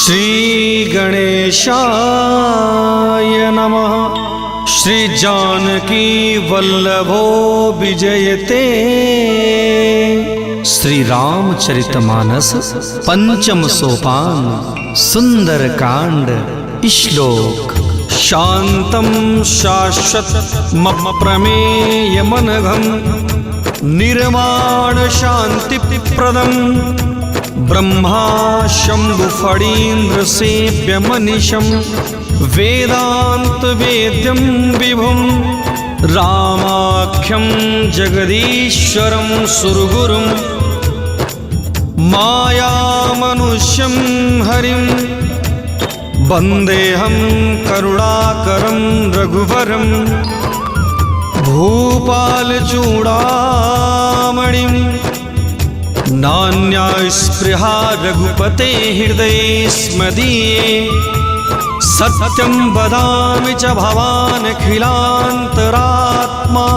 श्री गणेशाय नमः। श्री जानकी वल्लभो विजयते। श्री रामचरितमानस पंचम सोपान सुंदर कांड श्लोक। शांतं शाश्वतमप्रमेयमनघं निर्माण शांतिप्रदं ब्रह्मा शंभु फणीन्द्र सेव्यमनिशं वेदांत वेद्यं विभुं रामाख्यं जगदीश्वरं सुरगुरुं मायामनुष्यं हरिं वन्देऽहं करुणाकरं रघुवरं भूपालचूडामणिं नान्या स्पृहा रघुपते हृदये स्मदीये सत्यं वदामि च भवानखिलान्तरात्मा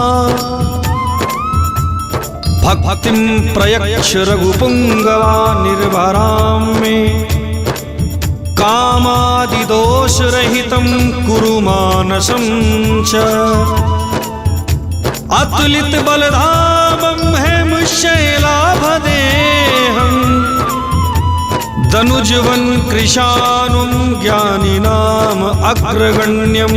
भक्तिं प्रयच्छ रघुपुङ्गवान् निर्भरां मे कामादिदोषरहितं कुरु मानसं च अतुलित बलधामं हेमशैलाभदेहं दनुजवन कृशानुं ज्ञानिनाम अग्रगण्यं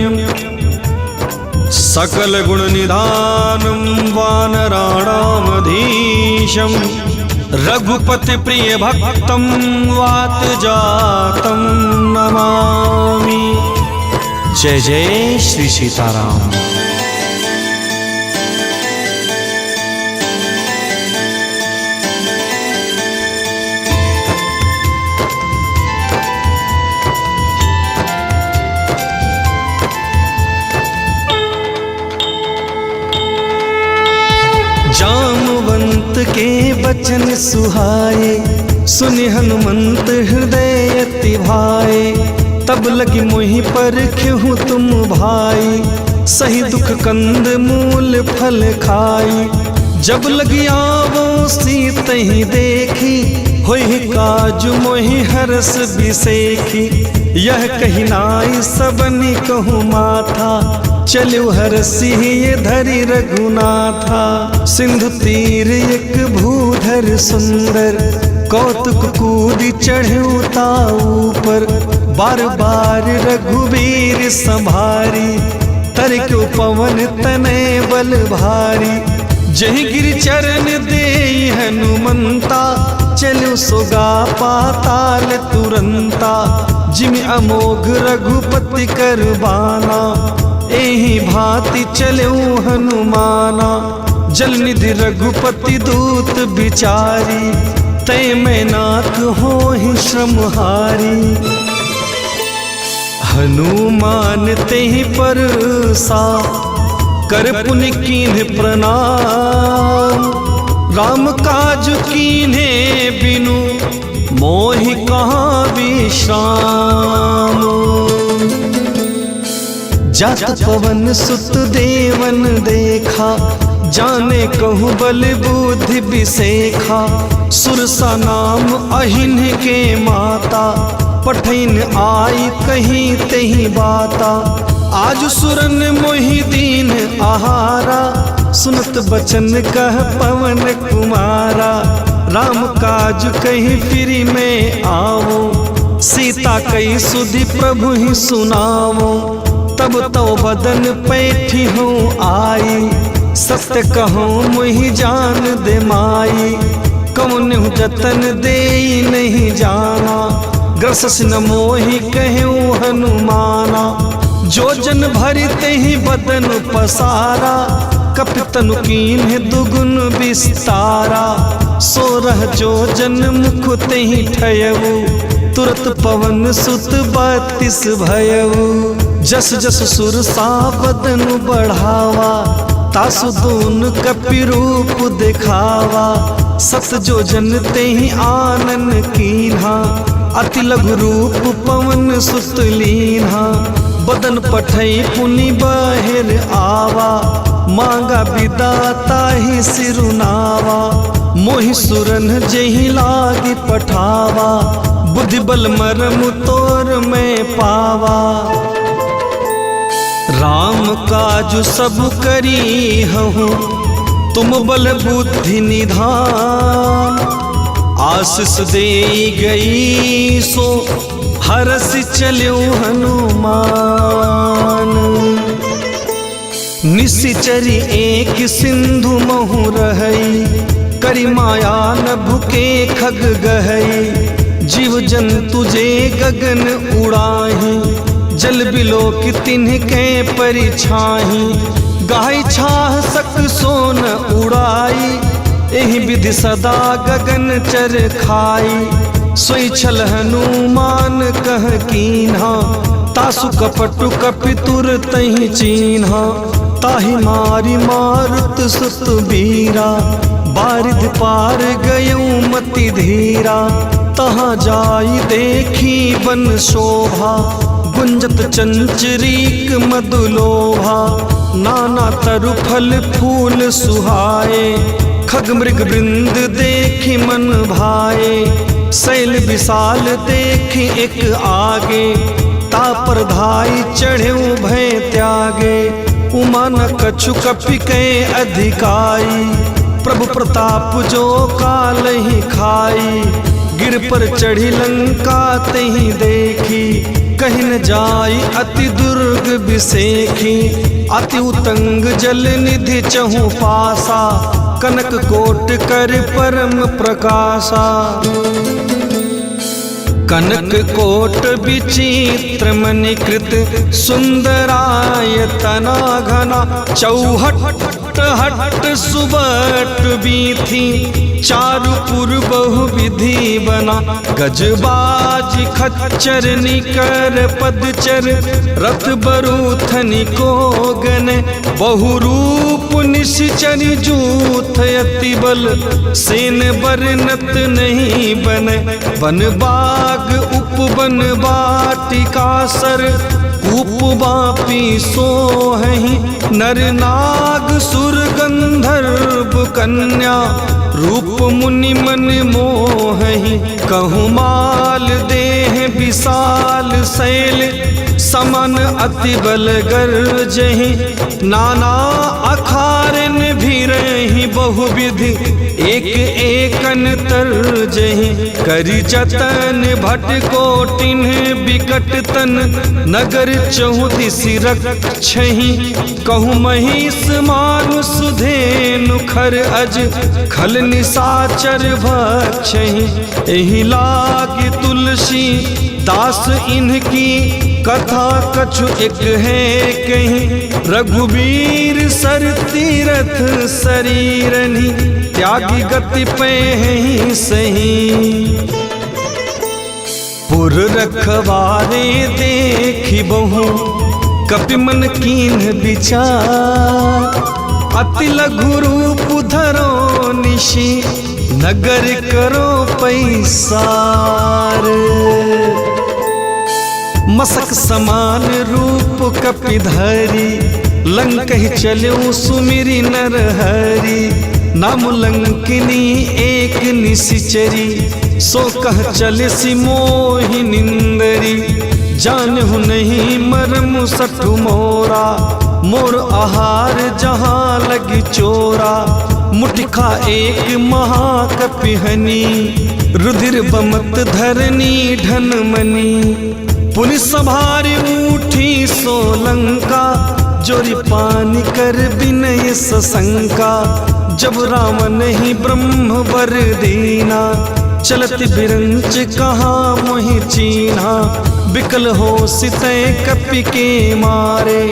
सकलगुणनिधानं वानराणामधीशं रघुपति प्रिय भक्तं वातजातं नमामि। जय जय श्री सीताराम। जामवंत के बचन सुहाए सुनि हनुमंत हृदय अति भाए। तब लगी मोहि पर क्यों तुम भाई सही दुख कंद मूल फल खाई। जब लगी आवो सीत ही देखी होई काज मोहि हरस बिसेखी। यह कही नाई सबनि कहूँ माथा चलो हरसी ये धरी रघुनाथा। सिंधु तीर एक भूधर सुंदर कौतुक कूदी चढ़ता ऊपर। बार बार रघुवीर संभारी तर क्यों पवन तने बल भारी। जहि गिर चरण दे हनुमंता चलो सोगा पाताल तुरंता। जिम अमोघ रघुपति करबाना एहि भांति चलो हनुमाना। जल निधि रघुपति दूत बिचारी तय में नाथ होहि श्रमहारी। हनुमान तेहि परसा कर पुनि कीन्ह प्रणाम। राम काज कीन्हे बिनु मोहि कहाँ विश्राम। जात पवन सुत देवन देखा जाने कहूँ बल बुद्धि बिसेखा। सुरसा नाम अहिन के माता पठैन आई कहीं तेहि बाता। आज सुरन मोहि दीन आहारा सुनत बचन कह पवन कुमारा। राम काज कहीं फिरी में आवो सीता कई सुधि प्रभु ही सुनावो। तब तो बदन पैठी हूँ आई सत्य कहूँ मुहि जान दे माई। कौन जतन दे नहीं जाना ग्रसस न मोहि कहूँ हनुमाना। जो जन भरते ही बदन पसारा कपितनु कीन्ह दुगुन विस्तारा। 16 जो जन मुख तेहि ठयऊ तुरत पवन सुत 32 भयऊ। जस जस सुरसा बदन बढ़ावा तासु दून कपि रूप दिखावा। सत जो जन तेहि आनन कीन्हा अति लघु रूप पवन सुत लीन्हा। बदन पठई पुनि बाहिर आवा मांगा विदाता ही सिरुनावा, मोहि सुरन जेहि लागी पठावा, बुद्धि बल मरम तोर में पावा। राम काज सब करी हूँ, तुम बल बुद्धि निधान, आशीष दे गई सो हरस चल्यो हनुमान। निशिचरी एक सिंधु महु रहई, करी माया नभ के खग गहई, जीव जंतु जे गगन उड़ाही, जल बिलोक तिन्हके परिछाही, गाय छाह सक सोन उड़ाई, एहि विधि सदा गगन चर खाई। सोई छल हनुमान कह कीन्हा, तासु कपटु कपितुर तहि चीन्हा, ताहि मारी मारुत सुत बीरा, बारिध पार गयऊ मति धीरा, तहाँ जाई देखी बन शोभा, गुंजत चंचरीक मधुलोभा, नाना तरु फल फूल सुहाए, खग मृग वृंद देखी मन भाए, शैल विशाल देखी एक आगे, तापर धाई चढ़े भय त्यागे, उमा न कछु कपि के अधिकाई, प्रभु प्रताप जो काल ही खाई, गिर पर चढ़ी लंका तही देखी, कहीं न जाई अति दुर्ग बिसेखी, अति उतंग जल निधि चहु पासा, कनक कोट कर परम प्रकाशा। कनक कोट विचित्र मणिकृत, सुंदरायतना घना, चौहट हट सुबट बीथी, चारुपुर बहु विधि बना, गजबाज खच्चर निकर पदचर, रथ बरूथनि को गन, बहुरूप निश्चर जूथ अति बल, सेन बरनत नहीं बन, बन बाग उपवन बाटिका सर, उपवापी सोहहि, नर नाग सुर गंधर्व कन्या, रूप मुनि मन मोहहि, कहु माल देह विशाल शैल, समन अति बल गर्जहि, नाना अखारन भीरहि बहुविधि, एक एकन तरजहि, करि जतन भट कोटिन बिकट तन, नगर चहुदिसि रक्षहि, कहु महिष मानुष धेनु खर अज, खल निशाचर भक्षहि, एहि लागी तुलसी दास इनकी, कथा कछु एक है कहीं, रघुबीर सर तीरथ शरीरनि, त्यागी गति पे ही सही। पुर रखवारे देखी बहु, कपि मन कीन्ह विचार, अति लघु रूप धरो निशि, नगर करो पैसार। मसक समान रूप कपि धरी, लंकहि चल्यो सुमिरि नर हरि, नाम लंकिनी एक निशिचरी, सो कह चलिसि मोहि निंदरी, जानहु नहीं मरम सठु मोरा, मोर आहार जहाँ लगी चोरा, मुठिखा एक महाकपिहनी, रुधिर बमत धरनी ढन मनी, पुनि सभारी उठी सोलंका, जोरी पानी कर विनय सशंका, जब राम नहीं ब्रह्म वर दीना, चलत बिरंच कहाँ मोहि चीन्हा, बिकल हो सितै कपि के मारे,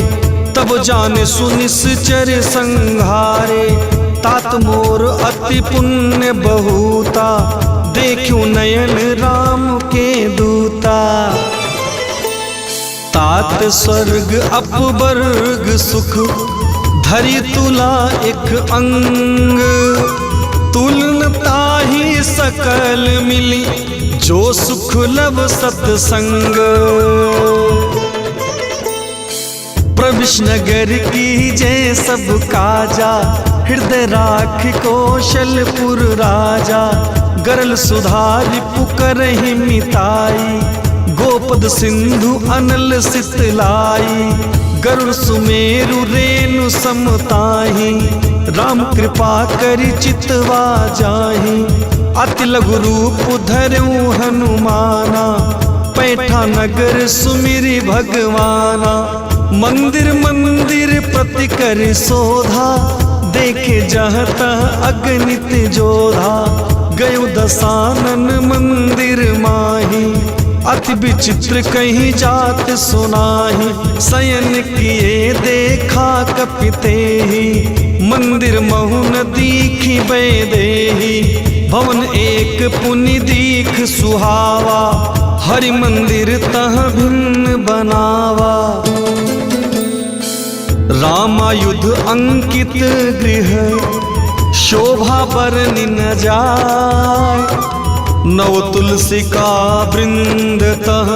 तब जाने सुनिश्चर संघारे, तात मोर अति पुण्य बहुता, देखूं नयन राम के दूता। तात स्वर्ग अपवर्ग सुख, धरि तुला एक अंग, तुलनता ही सकल मिली, जो सुख लब सत्संग। प्रविश नगर की जय सब काजा, हृदय राख कौशलपुर राजा। गरल सुधारि पुकरहि मिताई, गोपद सिंधु अनल सितलाई। गरुड़ सुमेरु रेणु समताही, राम कृपा करि चितवा जाहि। अति लघु रूप धरऊ हनुमाना, पैठा नगर सुमिरि भगवाना। मंदिर मंदिर प्रति कर शोधा, देखे जहाँ तहाँ अगणित जोधा। गयो दशानन मंदिर माही, अति विचित्र कहीं जात सुनाही। शयन किए देखा कपिते ही, मंदिर महु न दीखी बैदेही। भवन एक पुनि दीख सुहावा, हरि मंदिर तह भिन्न बनावा। रामायुध अंकित गृह, शोभा बरनि न जाय। नव तुलसी का वृंद तह,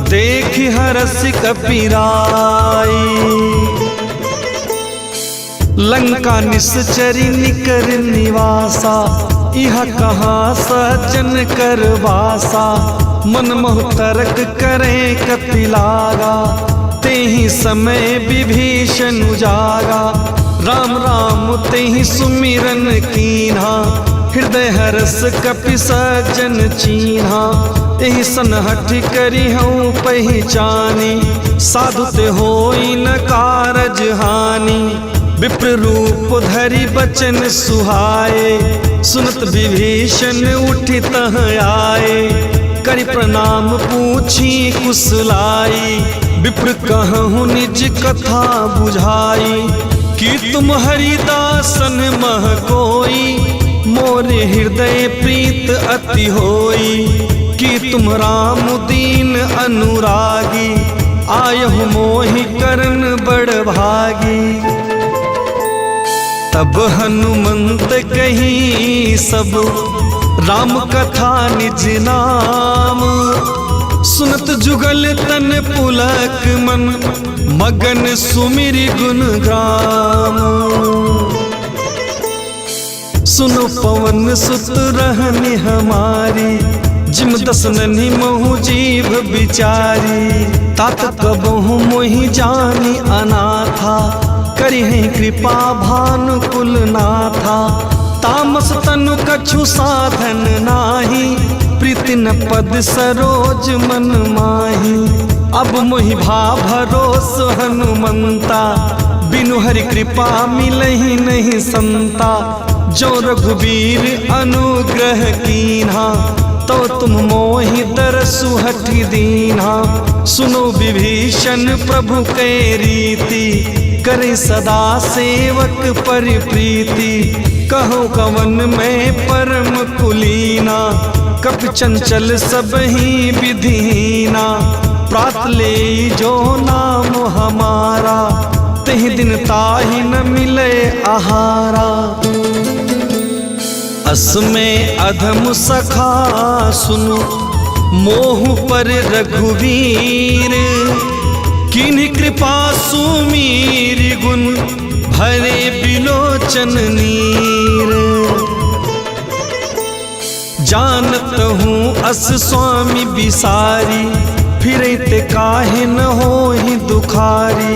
देखि हरसि कपिराई। लंका निश्चरी निकर निवासा, यह कहाँ सज्जन कर वासा। मन मोह तर्क करे कपिलागा, तेहि समय विभीषण उजागा। राम राम तेहि सुमिरन कीन्हा, हृदय हरस कपि सज्जन चीन्हा। एहि सनहठ करि हऊँ पहिचानी, साधु ते होई न कारज हानि। विप्र रूप धरि बचन सुहाए, सुनत विभीषण उठि तह आए। करि प्रणाम पूछी कुशलाई, विप्र कहूँ निज कथा बुझाई। कि तुम हरिदासन मह कोई, मोरे हृदय प्रीत अति होई। कि तुम राम दीन अनुरागी, आयहु मोहि करन बड़ भागी। तब हनुमंत कही सब, राम कथा निज नाम। सुनत जुगल तन पुलक मन, मगन सुमिरि गुण ग्राम। सुनो पवन सुत रहनि हमारी, जिम दसननि महु जीव बिचारी। तात कबहु मोहि जानि अनाथा, करिहि कृपा भानुकुल नाथा। तामस तनु कछु साधन नाही, प्रीति न पद सरोज मन माही। अब मोहि भा भरोस हनुमंता, बिनु हरि कृपा मिलहि नहीं संता। जो रघुबीर अनुग्रह कीन्हा, तो तुम मोहि दरसु हठि दीन्हा। सुनो विभीषण प्रभु कै रीति, करे सदा सेवक पर प्रीति। कहो कवन में परम कुलीना, कपि चंचल सबहि विधिहीना। प्रात ले जो नाम हमारा, तेहि दिन ताहि न मिले आहारा। असमय अधम सखा सुनु, मोह पर रघुवीर। किन्हि कृपा सुमीर गुण, भरे बिलोचन नीर। जानत हूँ अस स्वामी बिसारी, फिरते काहे न होहि दुखारी।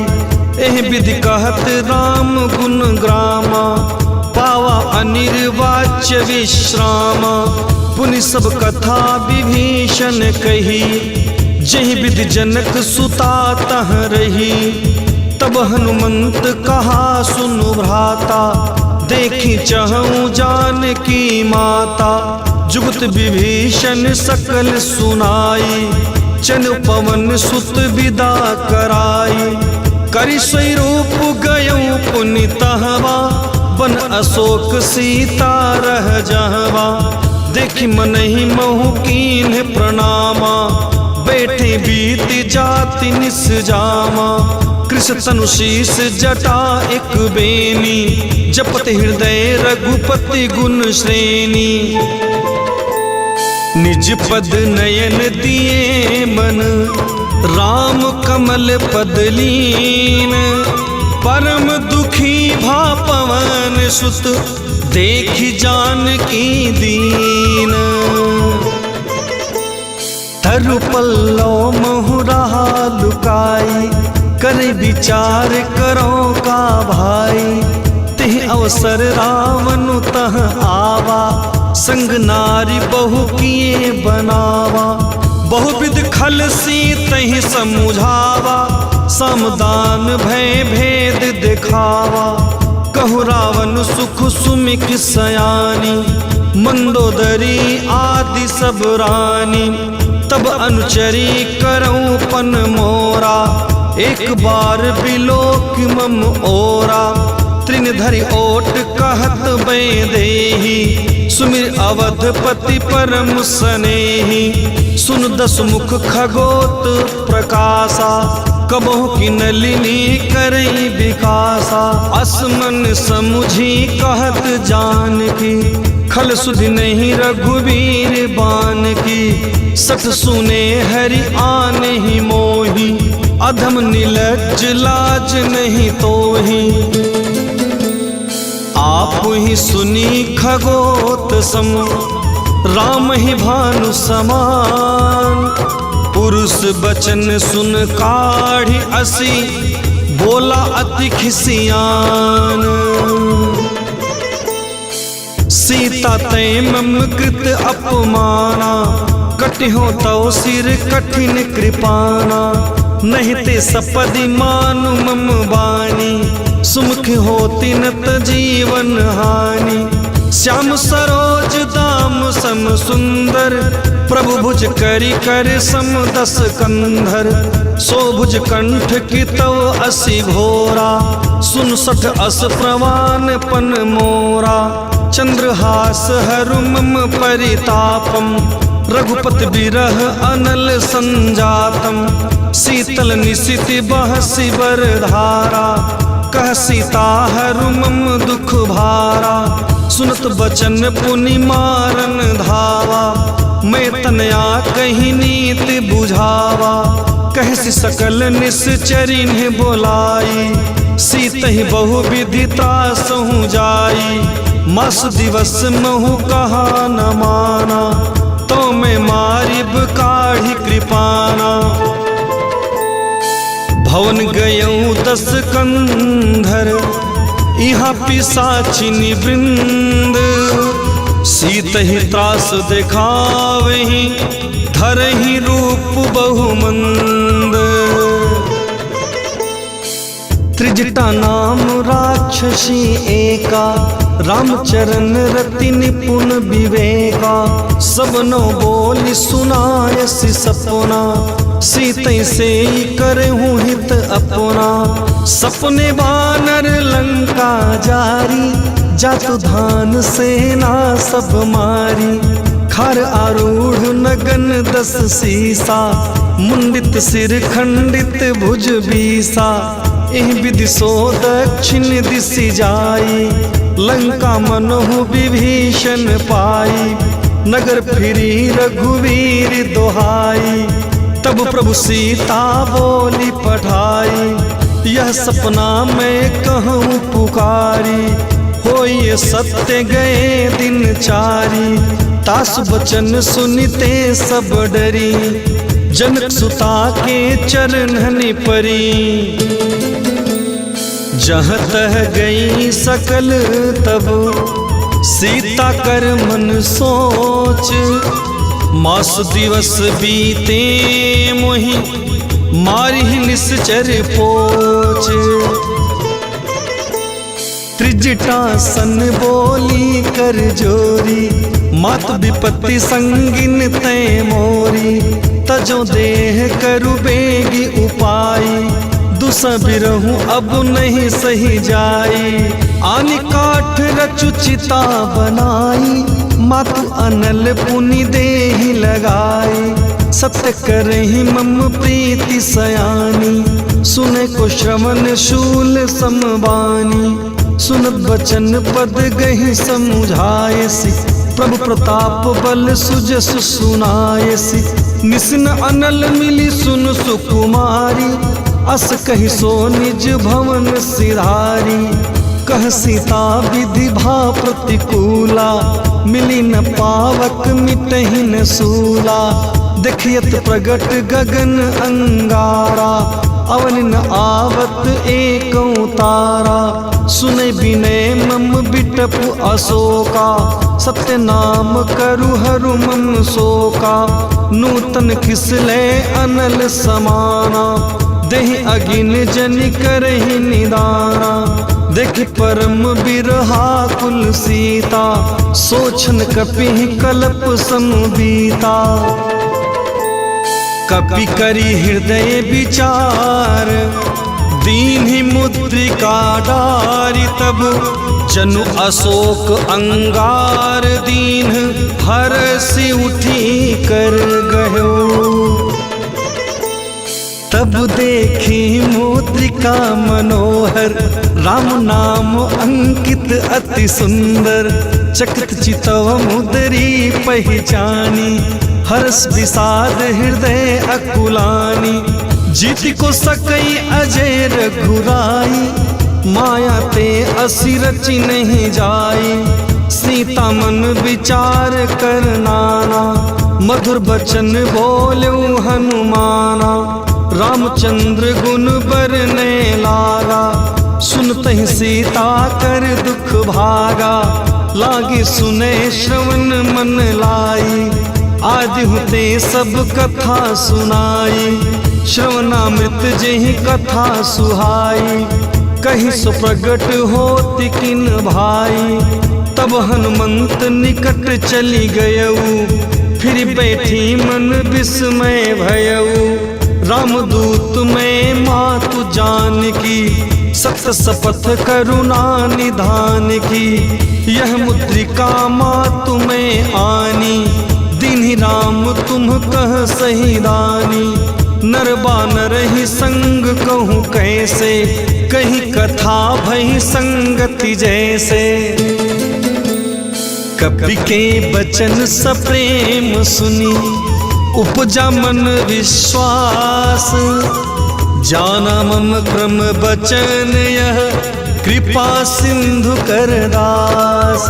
एह विधि कहत राम गुण ग्रामा, पावा अनिर्वाच्य विश्रामा। पुनि सब कथा विभीषण कही, जहि विधि जनक सुता तह रही। तब हनुमंत कहा सुनु भ्राता, देखी चहूँ जानकी माता। जुगत विभीषण सकल सुनाई, चनु पवन सुत विदा कराई। करि सोई रूप गयऊ पुनि तहवा, बन अशोक सीता रह जहवा। देखि मनहि महु कीन्ह प्रणामा, बैठे बीति जाति निस जामा। कृष तनु शीस जटा एक बेनी, जपत हृदय रघुपति गुण श्रेणी। निज पद नयन दिए मन, राम कमल पदलीन, परम दुखी भा पवन सुत, देखी जानकी दीन। तरु पल्लव महुरहा लुकाई, करे विचार करो का भाई। तिह अवसर रावण तह आवा, संग नारी बहु किए बनावा। बहुविध खल सी तहि समुझावा, समदान भय भेद दिखावा। कहु रावण सुख सुमिक सयानी, मंदोदरी आदि सब रानी। तब अनुचरी करऊं पन मोरा, एक बार बिलोक मम ओरा। त्रिनधरि ओट कहत बै देही, सुमिर अवधपति परम सनेही। सुन दस मुख खगोत प्रकाशा, कबहु की नलिनी करई विकासा। असमन समुझी कहत जानकी, खल सुधि नहीं रघुवीर बान की। सत सुने हरि आन ही मोही, अधम निलज्ज लाज नहीं तोही। आप ही सुनी खगोत सम, राम ही भानु समान। पुरुष बचन सुन काढ़ी असी, बोला अति खिसियान। सीता तय मम कृत अपमाना, कटिहो तव सिर कठिन कृपाना। नहीं ते सपदि मानु मम बानी, सुमुख होती नत जीवन हानि। श्याम सरोज दाम सम सुंदर, प्रभु भुज करी कर सम दस कंधर। सो भुज कंठ की तव असी घोरा, सुन सठ अस प्रवान पन मोरा। चंद्रहास हरु मम परितापम, रघुपति बिरह अनल संजातम। शीतल निशिति बहसी बरधारा, कह सीता हरु मम दुख भारा। सुनत बचन पुनि मारन धावा, मैं तनया कहीं नीति बुझावा। कहसी सकल निश्चरी ने बोलाई, सीत ही बहु विधि त्रासहु जाई। मास दिवस महु कहा न माना, तो मैं मारिब काढ़ी कृपाना। भवन गयऊँ दस कंधर, यहाँ पिशाचिनी वृंद। सीत ही त्रास दिखावही, धरहि रूप बहुमंद। त्रिजटा नाम राक्षसी एका, रामचरण रति निपुण विवेका। सबनो बोली सुनायसी सपना, सीतै से करहूँ हित अपना। सपने वानर लंका जारी, जातु धान सेना सब मारी। खर आरूढ़ नगन दस सीसा, मुंडित सिर खंडित भुज बीसा। एह विधि सो दक्षिण दिशि जाई, लंका मनहु विभीषण पाई। नगर फिरी रघुवीर दोहाई, तब प्रभु सीता बोली पठाई। यह सपना मैं कहूँ पुकारी, हो ये सत्य गए दिन चारी। तासु बचन सुनते सब डरी, जनक सुता के चरणनि परी। जहाँ तह गई सकल तब, सीता कर मन सोच। मास दिवस बीते मोहि, मारिहि निश्चर पोच। त्रिजटा सन बोली कर जोरी, मात विपत्ति संगिन तय मोरी। तजो देह करु बेगी उपाई, दुसबिरहूँ अब नहीं सही जाई। आनि काठ रचु चिता बनाई, मातु अनल पुनि देहि लगाई। सत्य करहि मम प्रीति सयानी, सुने को श्रवण शूल समबानी। सुनत बचन पद गहि समुझायसी, प्रभु प्रताप बल सुजस सुनायसी, निस्न अनल मिली सुन सुकुमारी, अस कहि सो निज भवन सिधारी। कह सीता विधि भा प्रतिकूला, मिली न पावक मिटहि न सूला। देखियत प्रगट गगन अंगारा, अवन न आवत एकौ तारा। सुने बिनय मम बिटपु अशोका, सत्य नाम करु हरु मम शोका। नूतन किसले अनल समाना, देहि अगिन जनि करहि निदाना। देख परम बिरहा कुल सीता, सोचन कपिहि कल्प समबीता। कपि करि हृदय विचार, दीन्हि मुद्रिका डारि। तब जनु अशोक अंगार, दीन हरसि उठी कर गयो। तब देखी मुद्रिका मनोहर, राम नाम अंकित अति सुंदर। चकित चितव मुद्री पहचानी, हर्ष विषाद हृदय अकुलानी। जीति को सकई अजय रघुराई, माया ते असि रचि नहीं जाई। सीता मन विचार कर नाना, मधुर बचन बोल्यो हनुमाना। रामचंद्र गुण बरने लागा, सुनतहि सीता कर दुख भागा। लागे सुने श्रवण मन लाई, आदि हुते सब कथा सुनाई। श्रवणामृत जेहि कथा सुहाई, कहीं सो प्रगट होति किन भाई। तब हनुमंत निकट चली गयऊ, फिर बैठी मन विस्मय भयऊ। रामदूत में मातु जानकी, सत सपथ करुणा निधान की। यह मुद्रिका मातु में आनी, दीन्हि राम तुम कह सही दानी। नर बानर ही संग कहूँ कैसे, कहीं कथा भई संगति जैसे। कपि के बचन सप्रेम सुनी, उपजा मन विश्वास। जाना मम क्रम बचन यह, कृपा सिंधु कर दास।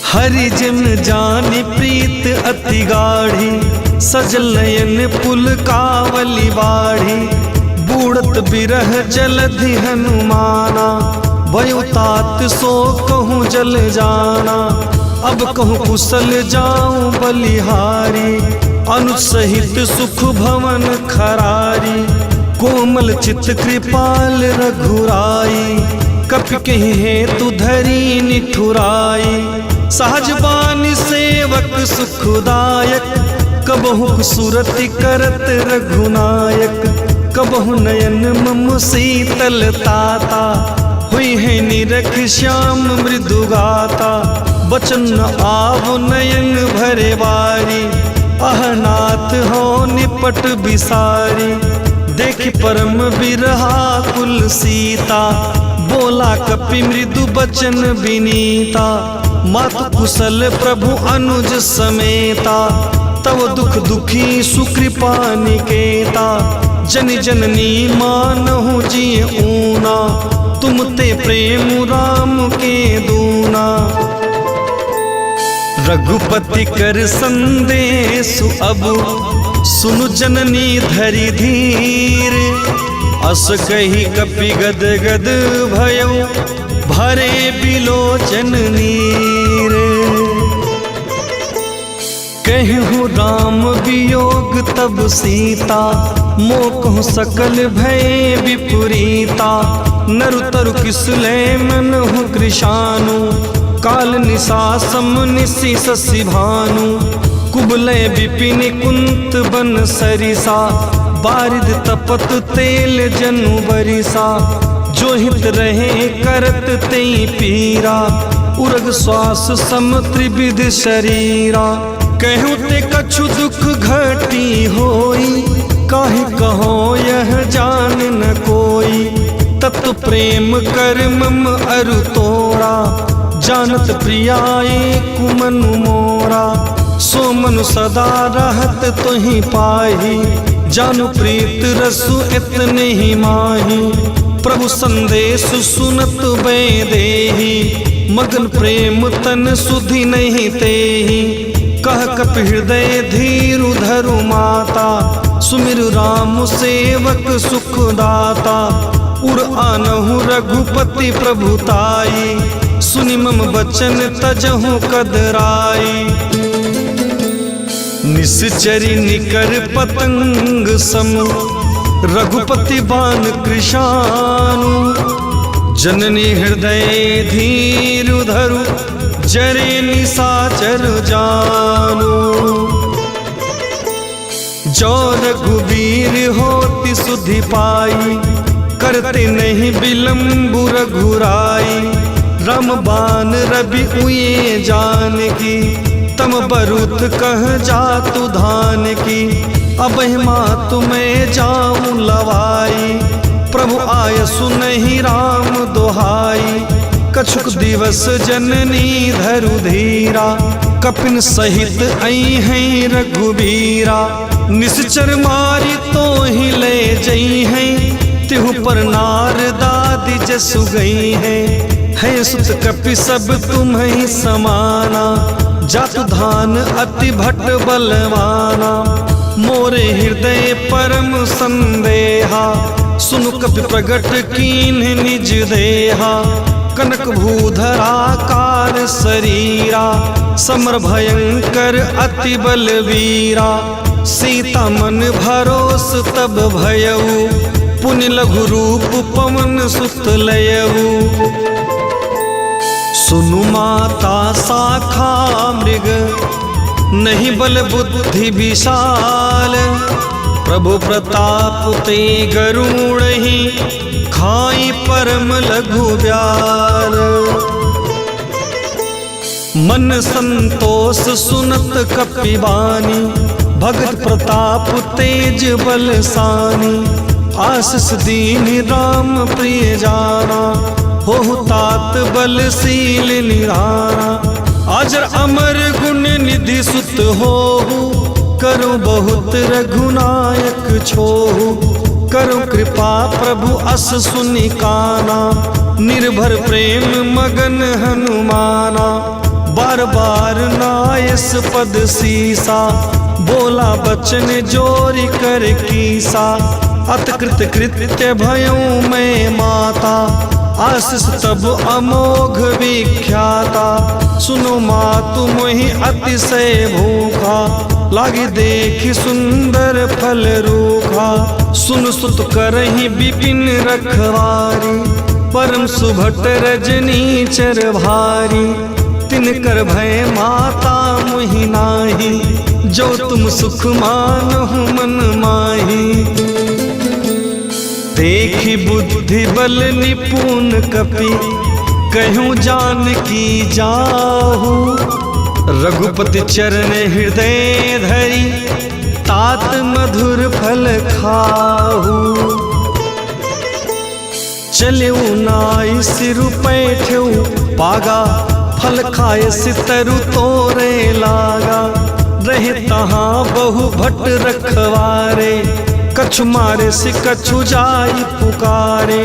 हरि जिम जानि प्रीत अति गाढ़ी, सजल नयन पुल कावली बाढ़ी। बूढ़त बिरह जलधि हनुमाना, भयो तात सो कहूँ जल जाना। अब कहूँ कुशल जाऊं बलिहारी, अनुसहित सुख भवन खरारी। कोमल चित कृपाल रघुराई, कपि कहि हेतु धरी निठुराई। सहज बानी सेवक सुखदायक, कबहु सुरति करत रघुनायक। कबहु नयन मम शीतल ताता, हुई है निरख श्याम मृदु गाता। बचन आव नयन भरे बारी, अहनाथ हो निपट बिसारी। देख परम बिरहा कुल सीता, बोला कपि मृदु बचन विनीता। मातु कुशल प्रभु अनुज समेता, तव दुख दुखी सुकृपा निकेता। जन जननी मानहु जिय ऊना, तुम ते प्रेम राम के दूना। रघुपति कर संदेशु अब, सुनु जननी धरि धीर। अस कही कपि गद गद भयो, भरे बिलोचन नीर। कहूँ राम वियोग तब सीता, मोकहु सकल भय विपरीता। नरु तरु किसले मनहु कृशानु, काल निशा सम निशि शशि भानु। कुबलय विपिन कुंत बन सरिसा, बारिद तपत तेल जनु बरिसा। जो हित रहे करत तेई पीरा, उरग श्वास सम त्रिविध शरीरा। कहूँ ते कछु दुख घटी होई, काहे कहो यह जान न कोई। तत्व प्रेम कर मम अरु तोड़ा, जानत प्रियाए कुमनु मोरा, सो मनु सदा रहत तुहि पाही, जानु प्रीत रसु इतने ही माही। प्रभु संदेश सुनत बै देही, मगन प्रेम तन सुधि नहीं तेही। कह कप हृदय धीरु धरु माता, सुमिर राम सेवक सुख दाता। उर आनहु रघुपति प्रभुताई, सुनि मम बचन तजहु कदराई। निश्चरी निकर पतंग सम, रघुपति बान कृशानु। जननी हृदय धीरु धरु, जरे निशाचर जानु। जो रघुवीर होति सुधि पाई, करते नहीं विलम्बु रघुराई। रामबान रवि उये जानकी, तम बरुत कह जातु धान की। अब मातु मैं जाऊं लवाई, प्रभु आय सुनहि राम दोहाई। कछुक दिवस जननी धरु धीरा, कपिन सहित आई हैं रघुबीरा। निश्चर मारी तो ही ले जई हैं, तिहु पर नारदादि जसु गई है सुत कपि सब तुम्हें समाना। जातु धान अति भट बलवाना, मोरे हृदय परम संदेहा। सुनु कपि प्रगट कीन निज देहा, कनक भूधराकार शरीरा। समर भयंकर अति बलवीरा, सीता मन भरोस तब भयऊ। पुनि लघु रूप पवन सुत लयऊ। सुनु माता शाखा मृग, नहीं बल बुद्धि विशाल। प्रभु प्रताप ते गरुड़ ही, खाई परम लघु ब्याल। मन संतोष सुनत कपिवानी, भगत प्रताप तेज बलसानी। आशीष दीन राम प्रिय जाना, हो तात बलशील निराना। अजर अमर गुण निधि सुत हो, करो बहुत रघुनायक छोहु। करो कृपा प्रभु अस सुनि काना, निर्भर प्रेम मगन हनुमाना। बार बार नायस पद सीसा, बोला बचन जोरी कर कीसा। अतकृत कृत्य भयऊ मैं माता, आशीष तब अमोघ विख्याता। सुनो मातु मोहि अतिशय भूखा, लागी देखी सुंदर फल रूखा। सुन सुत करहि विपिन रखवारी, परम सुभट रजनी चर भारी। तिनकर भय माता मोहि नाही, जो तुम सुख मानहु मन माही। देखी बुद्धि बल निपुण कपि, कहूँ जानकी जाहू। रघुपति चरण हृदय धरी, तात मधुर फल खाहू। चलेऊ नाई सिरु पैठऊ पागा, फल खाए सितरु तोरे लागा। रहे तहाँ बहु भट रखवारे, कछु मारे से कछु जाई पुकारे।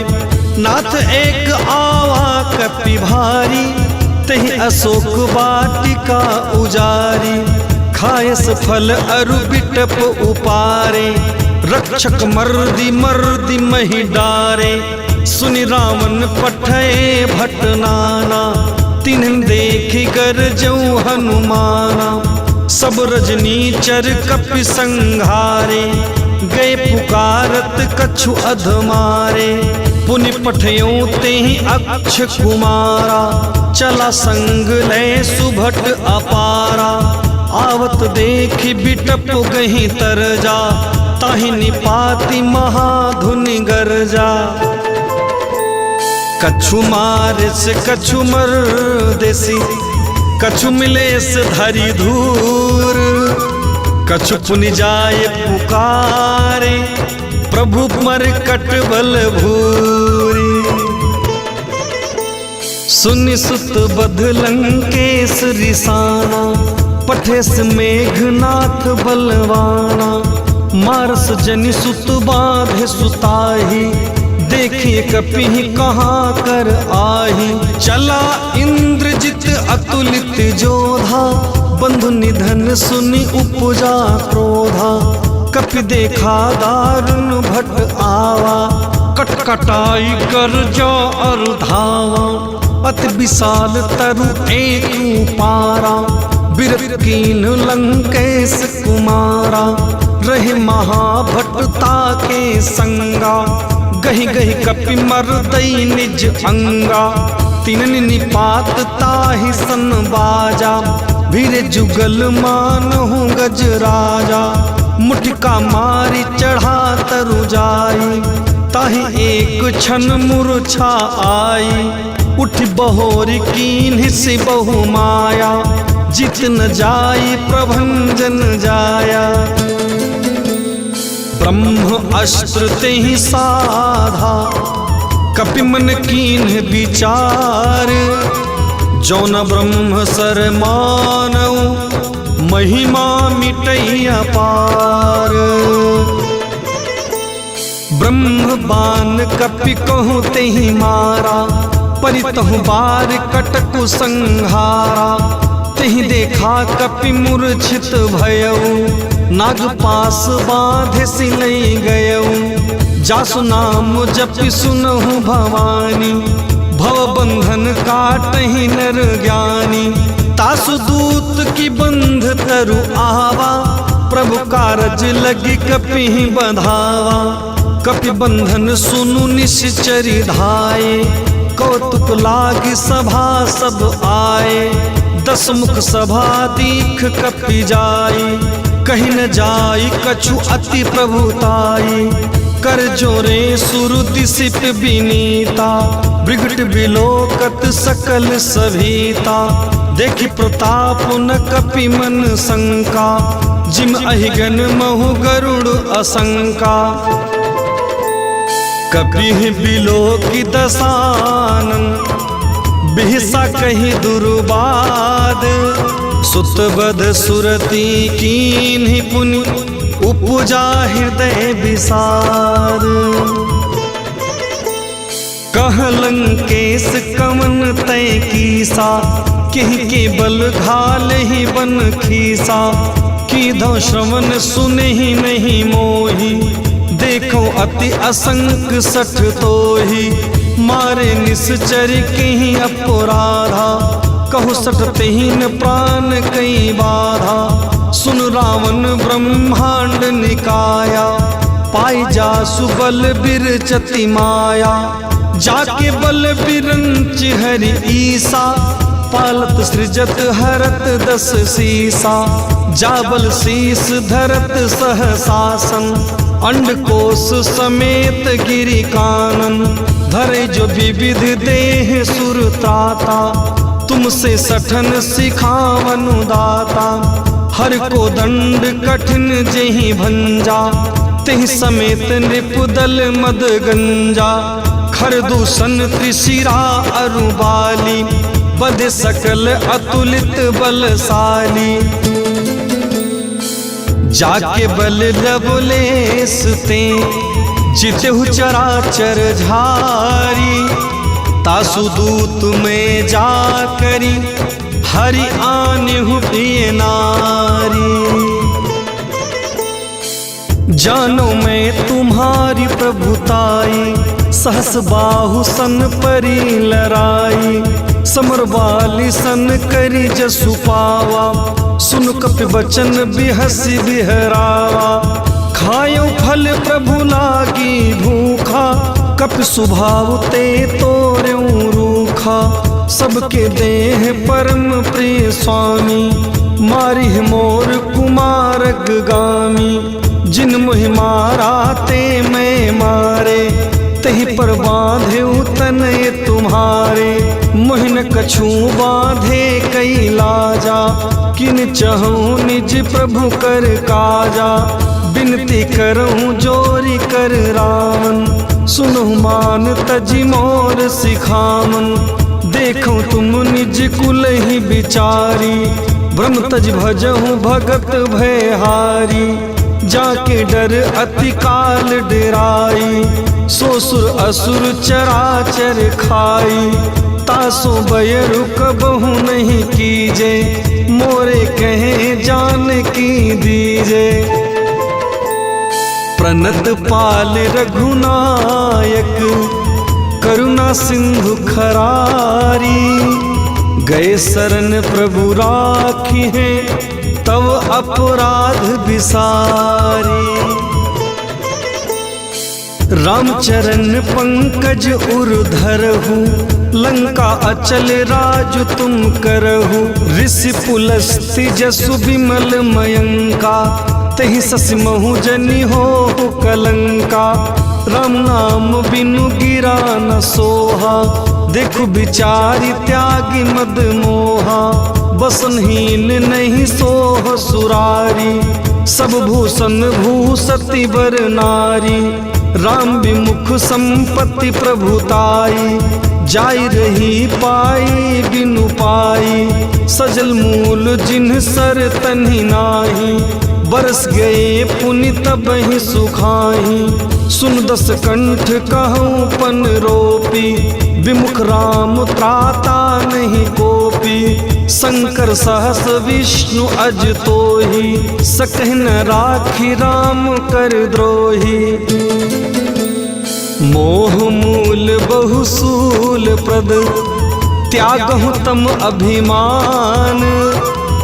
नाथ एक आवा कपि भारी, तहि अशोक वाटिका उजारी। खायस फल अरु बिटप उपारे, रक्षक मर्दी मर्दी मही डारे। सुनि रावण पठय भट नाना, तिन्हन देखि गरजऊ हनुमाना। सब रजनीचर कपि संघारे, गए पुकारत कछु अधमारे। पुनि पठयों तेहि अक्ष कुमारा, चला संग लय सुभट अपारा। आवत देखि बिटप गही तरजा, ताहि निपाति महाधुनि गरजा। कछु मारिस कछु मरदेसी, कछु मिलेस धरि धूर। कछु पुनि जाय पुकारे, प्रभु मरकट बल भूरी। सुनि सुत बध लंकेश रिसाना, पठेस मेघनाथ बलवाना। मारस जनि सुत बाधे सुताही, देखिए कपि कहाँ कर आही। चला इंद्रजित अतुलित जोधा, बंधु निधन सुनि उपजा क्रोधा। कपि देखा दारुण भट आवा, कटकटाई कर जो और धावा। अति विशाल तरु एक पारा, बिरत कीन लंकेश कुमारा। रहे महाभटता के संगा, गही गही कपि मर्दई निज अंगा। तिनन निपात ताहि सन बाजा, भीरे जुगल मानहु गज राजा। मुटिका मारी चढ़ा तरु जाई, ताहि एक क्षण मूर्छा आई। उठि बहोरी कीन्हि से बहु माया, जित न जाई प्रभंजन जाया। ब्रह्म अस्त्र तेहि साधा, कपि मन कीन्ह विचार। जौन ब्रह्म सर मानऊ, महिमा मिटई अपार। ब्रह्म बान कपि कहूँ तेहि मारा, परितहु बार कटकु संहारा। तेहि देखा कपि मूर्छित भयऊ, नाग पास बांधे सिलई गयऊ। जासु नाम जपि सुनहु भवानी, भव बंधन काटहि नर ज्ञानी। तासु दूत की बंध तरु आवा, प्रभु कारज लगी कपि बंधावा। कपि बंधन सुनु निश्चरी धाये, कौतुक लागी सभा सब आए। 10 मुख सभा दीख कपि जाई, कहीं न जाई कछु अति प्रभुताई। कर जोरे सुरति सिप विनीता, बिगट बिलोकत सकल सभीता। देखि प्रताप न कपि मन शंका, जिम अहिगन महु गरुड़ असंका। कपि बिलोकि दसानन, बिहसा कहि दुर्बाद। सुत बध सुरति कीन्हि पुनि, उपजा हृदय विसार। कह लंकेश कवन तय कीसा, केहि के बल घाल ही बन खीसा। कीधो श्रवण सुनहि नहीं मोही, देखो अति असंक सठ तोही। मारे निश्चर कहीं अपराधा, कहु सटतेहीन प्राण कई बाधा। सुन रावण ब्रह्मांड निकाया, पाई जासु बल बिरचति माया। जाके बल बिरंच हरि ईसा, पालत सृजत हरत 10 सीसा। जाबल शीस धरत सहसासन, अंडकोश समेत गिरि कानन। धरे जो विविध देह सुरत्राता, तुमसे सठन सिखावनु दाता। हर को दंड कठिन जेहि भंजा, तेहि समेत नृपुदल मद गंजा। खरदूषण त्रिशिरा अरुबाली, बध सकल अतुलित बलशाली। जाके बल लवलेस ते, जितहु चराचर झारी। तासु दूत में जा करी, हरि आन्हु प्रिय नारी। जानो मैं तुम्हारी प्रभुताई, सहस बाहु सन परी लराई। समर वाली सन करी जसु पावा, सुन कपि बचन बिहसी बिहरावा। खायो फल प्रभु लागी भूखा, कपि स्वभाव ते तोर्यूं रूखा। सबके देह परम प्रिय स्वामी, मारिह मोर कुमारग गामी। जिन मुहि मारा ते मैं मारे, तहि पर बांधे तनय तुम्हारे। मोहिन कछु बांधे कई लाजा, किन चहूँ निज प्रभु कर काजा। बिनती करऊँ जोरी कर रावण, सुनहु मान तजि मोर सिखावन। देखो तुम निज कुल ही बिचारी, ब्रह्म तज भजहु भगत भयहारी। जाके डर अति काल डेराई, सो सुर असुर चराचर खाई। तासो बयरु कबहु नहीं कीजे, मोरे कहे जान की दीजे। प्रणत पाल रघुनायक, करुणा सिंधु खरारी। गए शरण प्रभु राखी है, तव अपराध बिसारी। रामचरण पंकज उर्धरहु, लंका अचल राज तुम करहु। ऋषि पुलस्ति जसु विमल मयंका, तहि ससि महु जनि हो कलंका। राम नाम बिनु गिरा न सोहा, देखु बिचारी त्यागी मद मोहा। बसनहीन नहीं सोह सुरारी, सब भूषण भूसति बर नारी। राम विमुख संपत्ति प्रभुताई, जाई रही पाई बिनु पाई। सजल मूल जिन्ह सर तन्हि नाही, बरस गए पुनि तबहि सुखाही। सुन दस कंठ कहूँ पन रोपी, विमुख राम त्राता नहीं कोपी। शंकर सहस विष्णु अज तोहि, सकहि न राखी राम कर द्रोही। मोह मूल बहुसूल प्रद, त्यागहु तम अभिमान।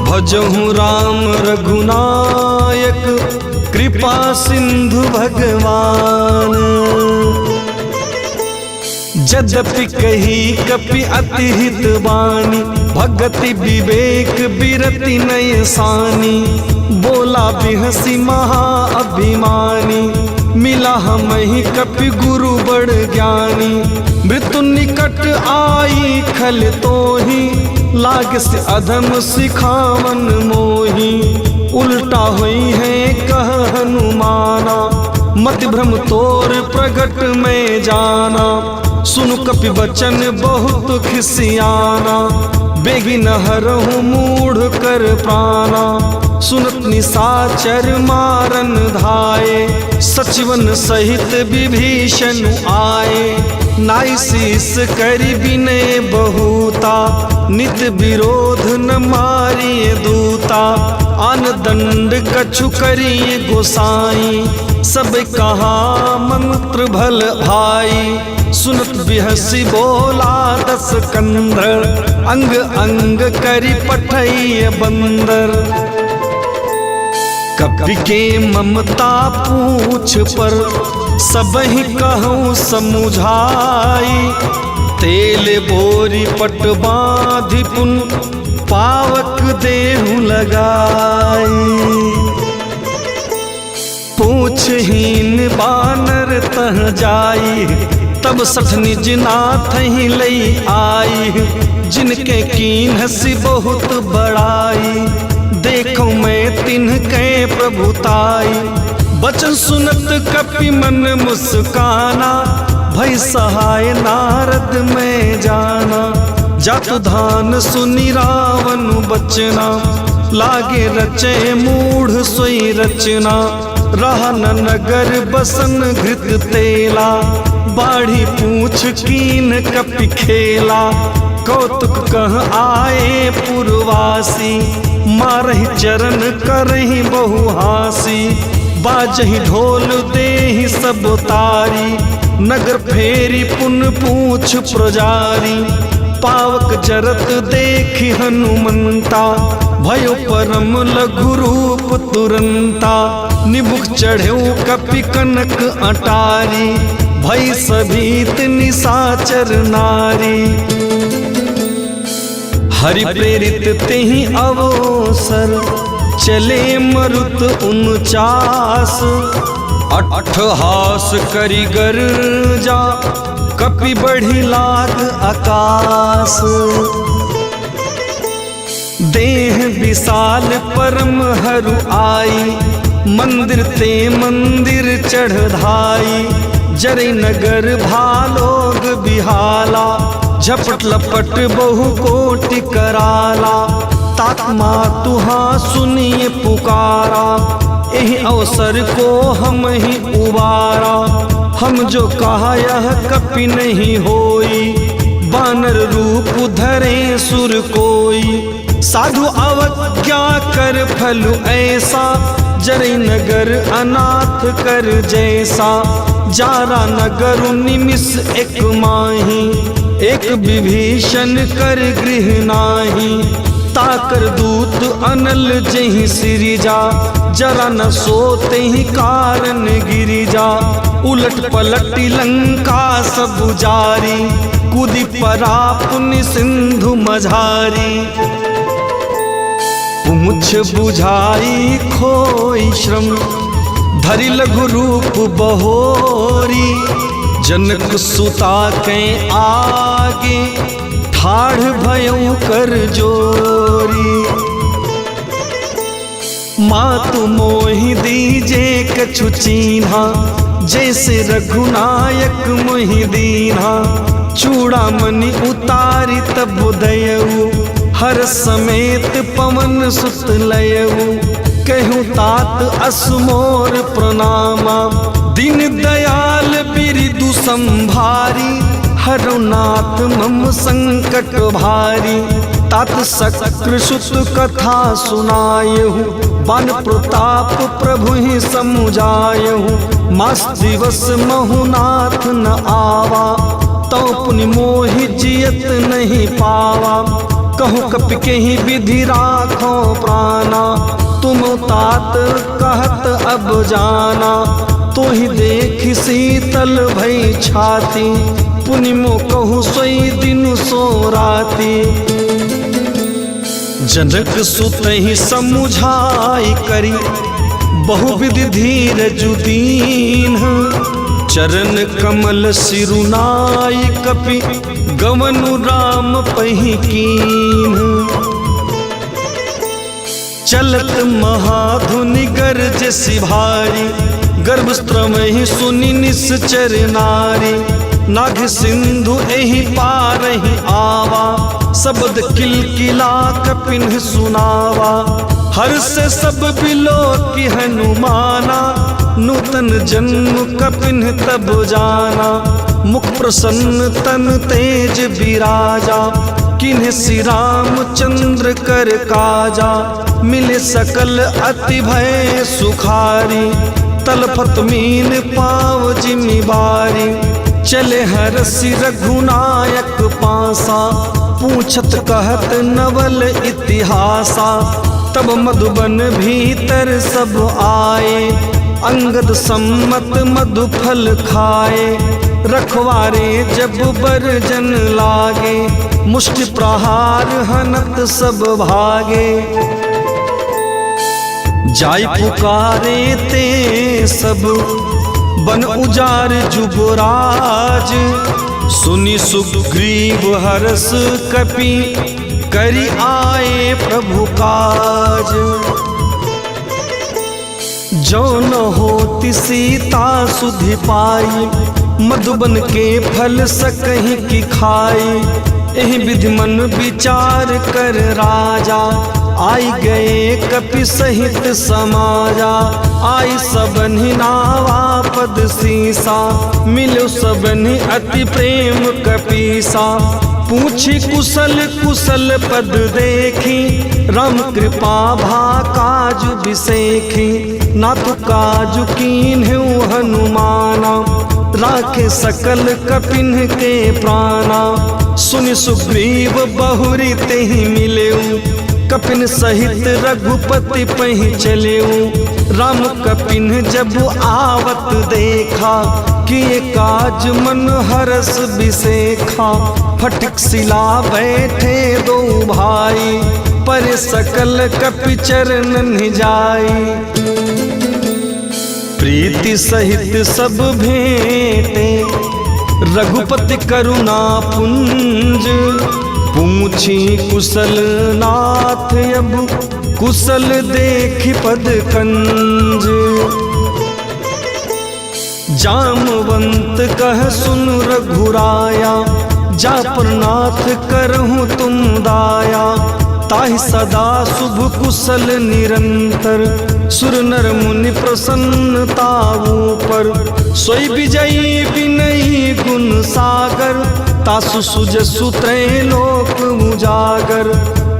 भजहु राम रघुनायक, कृपा सिंधु भगवान। यद्यपि कही कपि अति हित बानी, भगति विवेक बिरति नय सानी। बोला बिहसी महा अभिमानी, मिला हमहि कपि गुरु बड़ ज्ञानी। मृत्यु निकट आई खल तोहि, लाग से अधम सिखावन मोही। उल्टा हुई है कह हनुमाना, मति भ्रम तोर प्रगट में जाना। सुनु कपि वचन बहुत खिसियाना, बेगी न हरहु मूढ़ कर प्राणा। सुनत निशाचर मारन धाये, सचिवन सहित विभीषण आए। नाई शीस करि विनय बहुता, नित विरोध न मारिए दूता। आन दंड कछु करिए गोसाई, सब कहा मंत्र भल भाई। सुनत बिहसी बोला दस कंधर, अंग अंग करि पठइए बंदर। कपि के ममता पूछ पर, सबहि कहूँ समुझाई। तेल बोरी पट बाँधि पुन, पावक देहु लगाई। पूछहीन बानर तह जाई, तब सठ निज नाथ ही लई आई। जिनके कीन हसी बहुत बड़ाई, देखो मैं तिन्हके प्रभुताई। बचन सुनत कपि मन मुस्काना, भई सहाय नारद में जाना। जातु धान सुनि रावण बचना, लागे रचे मूढ़ सोई रचना। रहन नगर बसन घृत तेला, बाढ़ी पूछ कीन कपि खेला। कौतुक कह आए पुरवासी, मारहि चरण करहि बहुहासी। बाजहि ढोल देहि सब तारी, नगर फेरी पुन पूछ प्रजारी। पावक जरत देखि हनुमंता, भयो परम लघु रूप तुरंता। निबुख चढ़ेउ कपि कनक अटारी, भई सभीत निशाचर नारी। हरि प्रेरित तेहि अवसर, चले मरुत 49। अट्ठहास करि गर्जा, कपि बढ़ी लाग आकाश। देह विशाल परम हरु आई, मंदिर ते मंदिर चढ़ धाई। जरै नगर भालोग बिहाला, झपट लपट बहु कोटि कराला, तात्मा तुहा सुनिए पुकारा, यही अवसर को हम ही उबारा। हम जो कहा यह कपि नहीं होई, बानर रूप धरे सुर कोई। साधु अवज्ञा कर फल ऐसा, जरे नगर अनाथ कर जैसा। जारा नगर निमिष एक माही, एक विभीषण कर गृह नाही। ताकर दूत अनल जहि सिरिजा, जरा न सोते ही कारण गिरिजा। उलट पलटी लंका सब जारी, कूदी परा पुण्य सिंधु मझारी। पूछ बुझाई खोई श्रम, धरि लघु रूप बहोरी। जनक सुता के आगे, ठाढ़ भयउ कर जोरी। मातु मोहि दीजे कछु चीन्हा, जैसे रघुनायक मोहि दीन्हा। चूड़ामणि उतारी तब दयऊ, हर समेत पवन सुत लयऊ। कहूँ तात असमोर प्रणामा, दीन दयाल बिरिदु संभारी। हरुनाथ मम संकट भारी, तात शक्र सुत कथा सुनायहु। बन प्रताप प्रभु ही समुझायहु, मास दिवस महुनाथ न आवा। तो पुनि मोहि जियत नहीं पावा, कहूँ कपि के ही विधि राखो प्राणा। तुम तात कहत अब जाना, तो ही देख शीतल भई छाती। पुनि मो कहूँ सोई दिन सो राती। जनक सुत ही समुझाई करी, बहुविधि धीरज दीन। चरण कमल सिरुनाई कपि, गवनु राम पहि कीन। चलत महाधुनि गर्ज सिभारी, गर्भस्त्र में सुनि निश्चर नारी। नाग सिंधु एहि पार ही आवा, शब्द किलकिला कपिन सुनावा। हर से सब बिलो की हनुमाना, नूतन जन्म कपिन तब जाना। मुख प्रसन्न तन तेज विराजा, किन्ह श्री रामचंद्र कर काजा। मिले सकल अति भय सुखारी, तलफत मीन पाव जिम्मेवारी। चले हरसि रघुनायक पासा, पूछत कहत नवल इतिहासा। तब मधुबन भीतर सब आए, अंगद सम्मत मधु फल खाए। रखवारे जब बरजन लागे, मुष्टि प्रहार हनत सब भागे। जाय पुकारे ते सब, बन उजार जुबराज। सुनि सुग्रीव हरस कपि, करि आए प्रभु काज। जो न होति सीता सुधि पाई, मधुबन के फल सकहि की खाई। एहि विधि मन विचार कर राजा, आई गए कपि सहित समाजा। आई सबनि नावा पद सीसा, मिलो सबनि अति प्रेम कपीसा। पूछी कुशल कुशल पद देखी, राम कृपा भा काजु बिसेखी। नाथ काजु कीन्हु हनुमाना, राखे सकल कपिन के प्राणा। सुनि सुग्रीव बहुरी तेहि मिलेऊ, कपिन सहित रघुपति पहि चलेऊ। राम कपिन जब आवत देखा, किए काज मन हरस बिसेखा। फटक सिला बैठे दो भाई, पर सकल कपि चरणन जाई। प्रीति सहित सब भेंटे, रघुपति करुणा पुंज। पूछी कुशल नाथ अब, कुशल देखि पद कंज। जामवंत कह सुन रघुराया, जा परनाथ करहूँ तुम दाया, ताहि सदा शुभ कुशल निरंतर। सुर नर मुनि प्रसन्नताऊ पर, सोई विजयी विनयी गुण सागर। तासु सुजसु त्रैलोक उजागर,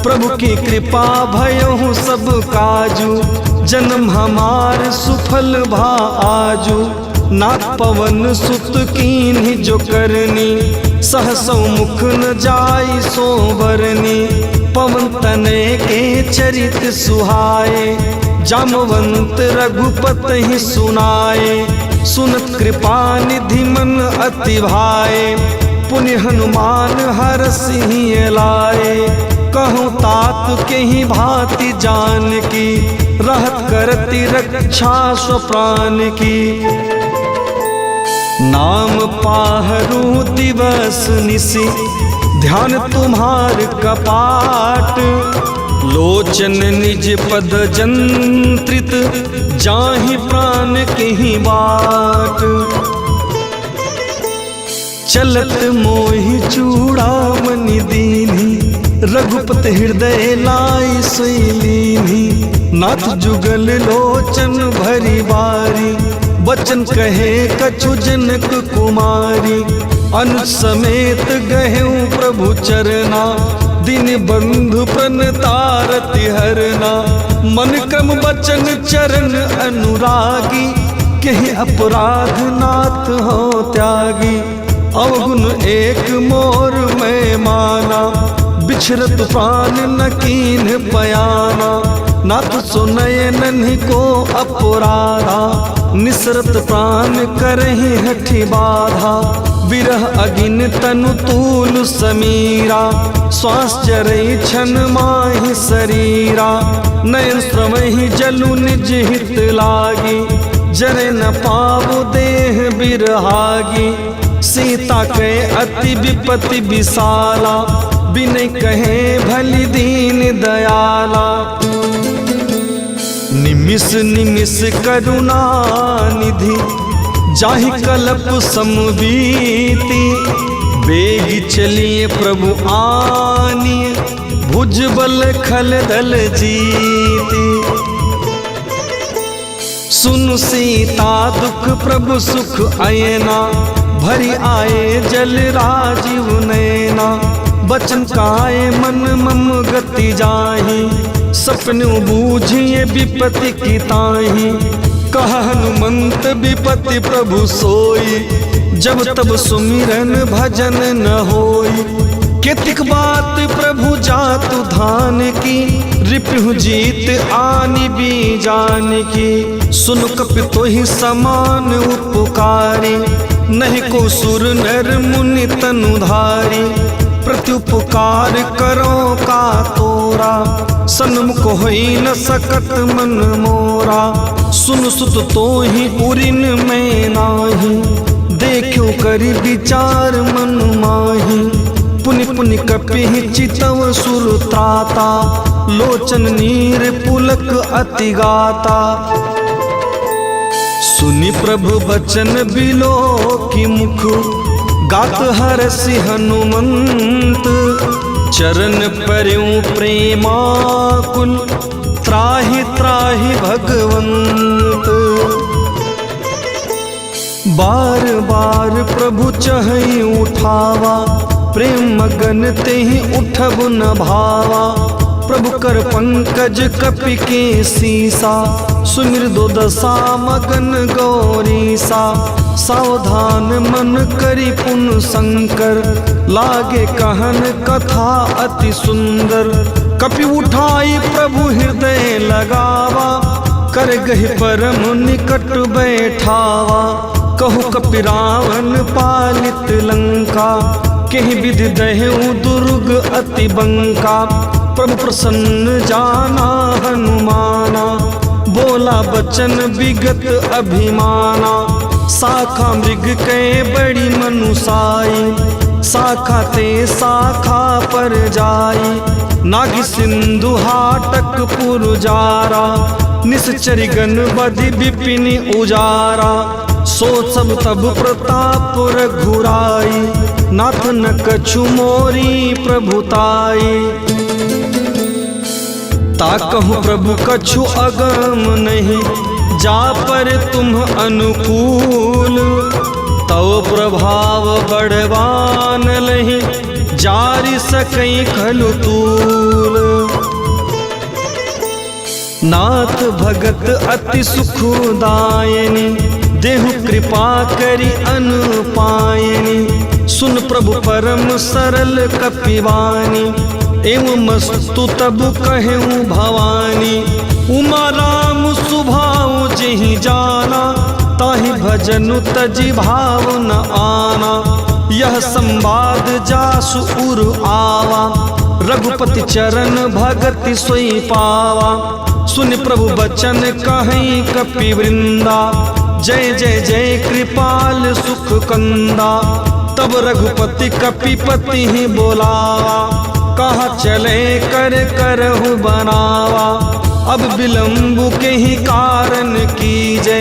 प्रभु की कृपा भयहु सब काजू। जन्म हमार सुफल भा आजू, नाथ पवन सुत कीन्ही जो करनी। सहसौ मुख न जाई सो बरनी, पवन तनय के चरित सुहाए। जामवंत रघुपति सुनाए, सुनत कृपा निधि मन अति भाए। पुण्य हनुमान हरषि लाए, कहूँ तात के ही भांति जान की। रहत करती रक्षा स्व प्राण की, नाम पाहरू दिवस निशि। ध्यान तुम्हार कपाट, लोचन निज पद जंत्रित। जाहि प्राण के ही बाट, चलत मोहि चूड़ामणि दीन्ही। रघुपति हृदय लाई सोई, नाथ जुगल लोचन भरी बारी। बचन कहे कछु जनक कुमारी, अनुज समेत गहेऊ प्रभु चरना। दिन बंधु प्रणतारति हरना, मन क्रम बचन चरण अनुरागी। कहीं अपराध नाथ हो त्यागी, अवगुण एक मोर में माना। बिछरत प्राण न कीन पयाना, नाथ सुनय नन्ही को अपराधा। निसरत प्राण करहि हठि बाधा, विरह अगिन तनु तूल समीरा। श्वास चरई छन माहि शरीरा, नयन श्रमहि जलु निज हित लागी। जरे न पावु देह बिरहागी, सीता के अति विपति विशाला। बिन कहे भली दीन दयाला, निमिष निमिष करुणा निधि। जाहि कल्प समबीति, बेगी चलिए प्रभु आनिए। भुज बल खल दल जीती, सुन सीता दुख प्रभु सुख अयना। भरी आए जल राजीव नैना, बचन काए मन मम गति जाहि। सपनु बूझिए विपति की ताहि, कह हनुमंत विपति प्रभु सोई। जब तब सुमिरन भजन न होई, केतिक बात प्रभु जातु धान की। रिपुहु जीत आनि बीजान की, सुन कपि तोहि समान उपकारी। नहीं को सुर नर मुनि तनुधारी, प्रत्युपकार करो का तोरा। सन्मुख होई न सकत मन मोरा, सुन सुत तो ही उरिन में नाही। देखो करि विचार मन माही, पुनि पुनि कपि चितव सुर त्राता। लोचन नीर पुलक अति गाता, सुनि प्रभु बचन बिलो की मुख। गात हरषि हनुमंत, चरण पर्यों प्रेमाकुल। त्राहि त्राहि भगवंत, बार बार प्रभु चहई उठावा। प्रेम मगन तेहि उठब न भावा। प्रभु कर पंकज कपि के सीसा, सुमिर दो दशा मगन गौरीसा। सावधान मन करि पुन शंकर, लागे कहन कथा अति सुंदर। कपि उठाई प्रभु हृदय लगावा, कर गहि परम निकट बैठावा। कहु कपि रावण पालित लंका, केहि विधि दहेउ दुर्ग अति बंका। प्रभु प्रसन्न जाना हनुमाना, बोला बचन विगत अभिमाना। शाखा मृग के बड़ी मनुसाई, शाखा ते शाखा पर जाई। नागी सिंधु हाटक पुरजारा, निश्चरी गण बधि विपिन उजारा। सो सब तब प्रताप रघुराई, नाथ न कछु मोरी प्रभुताई। ताकहु प्रभु कछु अगम नहीं, जा पर तुम अनुकूल। तव प्रभाव बड़वान लहि, जारि सकई खलु तूल। नाथ भगत अति सुखदायनी, देहु कृपा करि अनुपायनी। सुन प्रभु परम सरल कपिवानी, एवं मस्तु तब कहूँ भवानी। उमा राम सुभाऊ जेहि जाना, ताहि भजनु तजि भाव न आना। यह संवाद जासु उर आवा, रघुपति चरण भगति सोई पावा। सुन प्रभु बचन कहीं कपि वृंदा, जय जय जय कृपाल सुख कंदा। तब रघुपति कपिपति ही बोलावा, कहा चले कर करहु बनावा। अब विलंबु के ही कारण कीजे,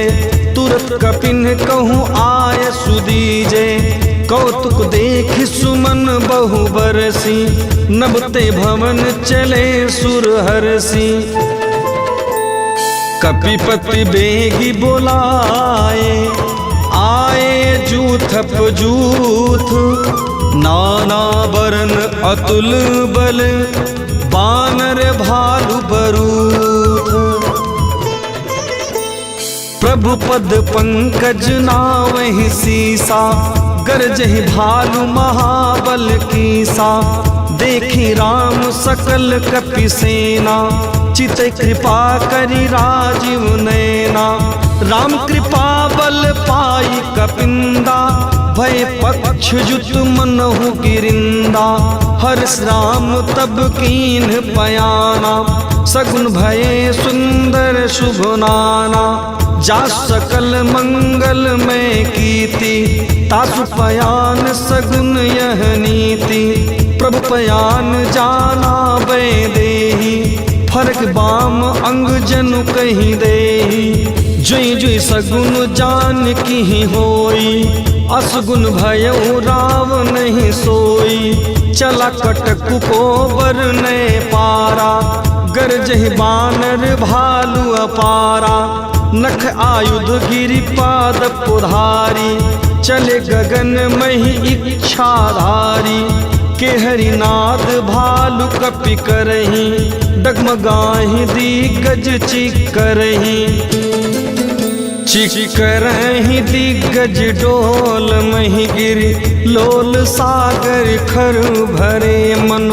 तुरत कपिन कहूँ आय सुदीजे। कौतुक देख सुमन बहु बरसी, नबते भवन चले सुरहरसी। कपिपति बेगी बोलाए, आए जूथप जूथ। नाना बरन अतुल बल, बानर भालु बरूथ। प्रभु पद पंकज नावहि सीसा, गरजहि भालु महाबल कीसा। देखी राम सकल कपि सेना, चित कृपा करि राजीव नैना। राम कृपा बल पाई कपिंदा, भय पक्ष जुत मनहु गिरिंदा। हर्ष राम तब कीन पयाना, सगुन भये सुंदर शुभ नाना। जा सकल मंगल में कीति, तासु पयान सगुन यह नीति। प्रभु पयान जाना बै देही, फरक बाम अंग जनु कहीं देही। जुई जुई सगुन जान की होई, असगुन भयउ राव नहीं सोई। चला कटकु को बर ने पारा, गरजहि बानर भालु अपारा। नख आयुध गिरि पाद पुधारी, चले गगन मही इच्छाधारी। के हरिनाद भालु कपि करही, डगमगाहि दिग्गज चिकरही। चिकरहि दिग्गज डोल मही गिरि, लोल सागर खर भरे मन।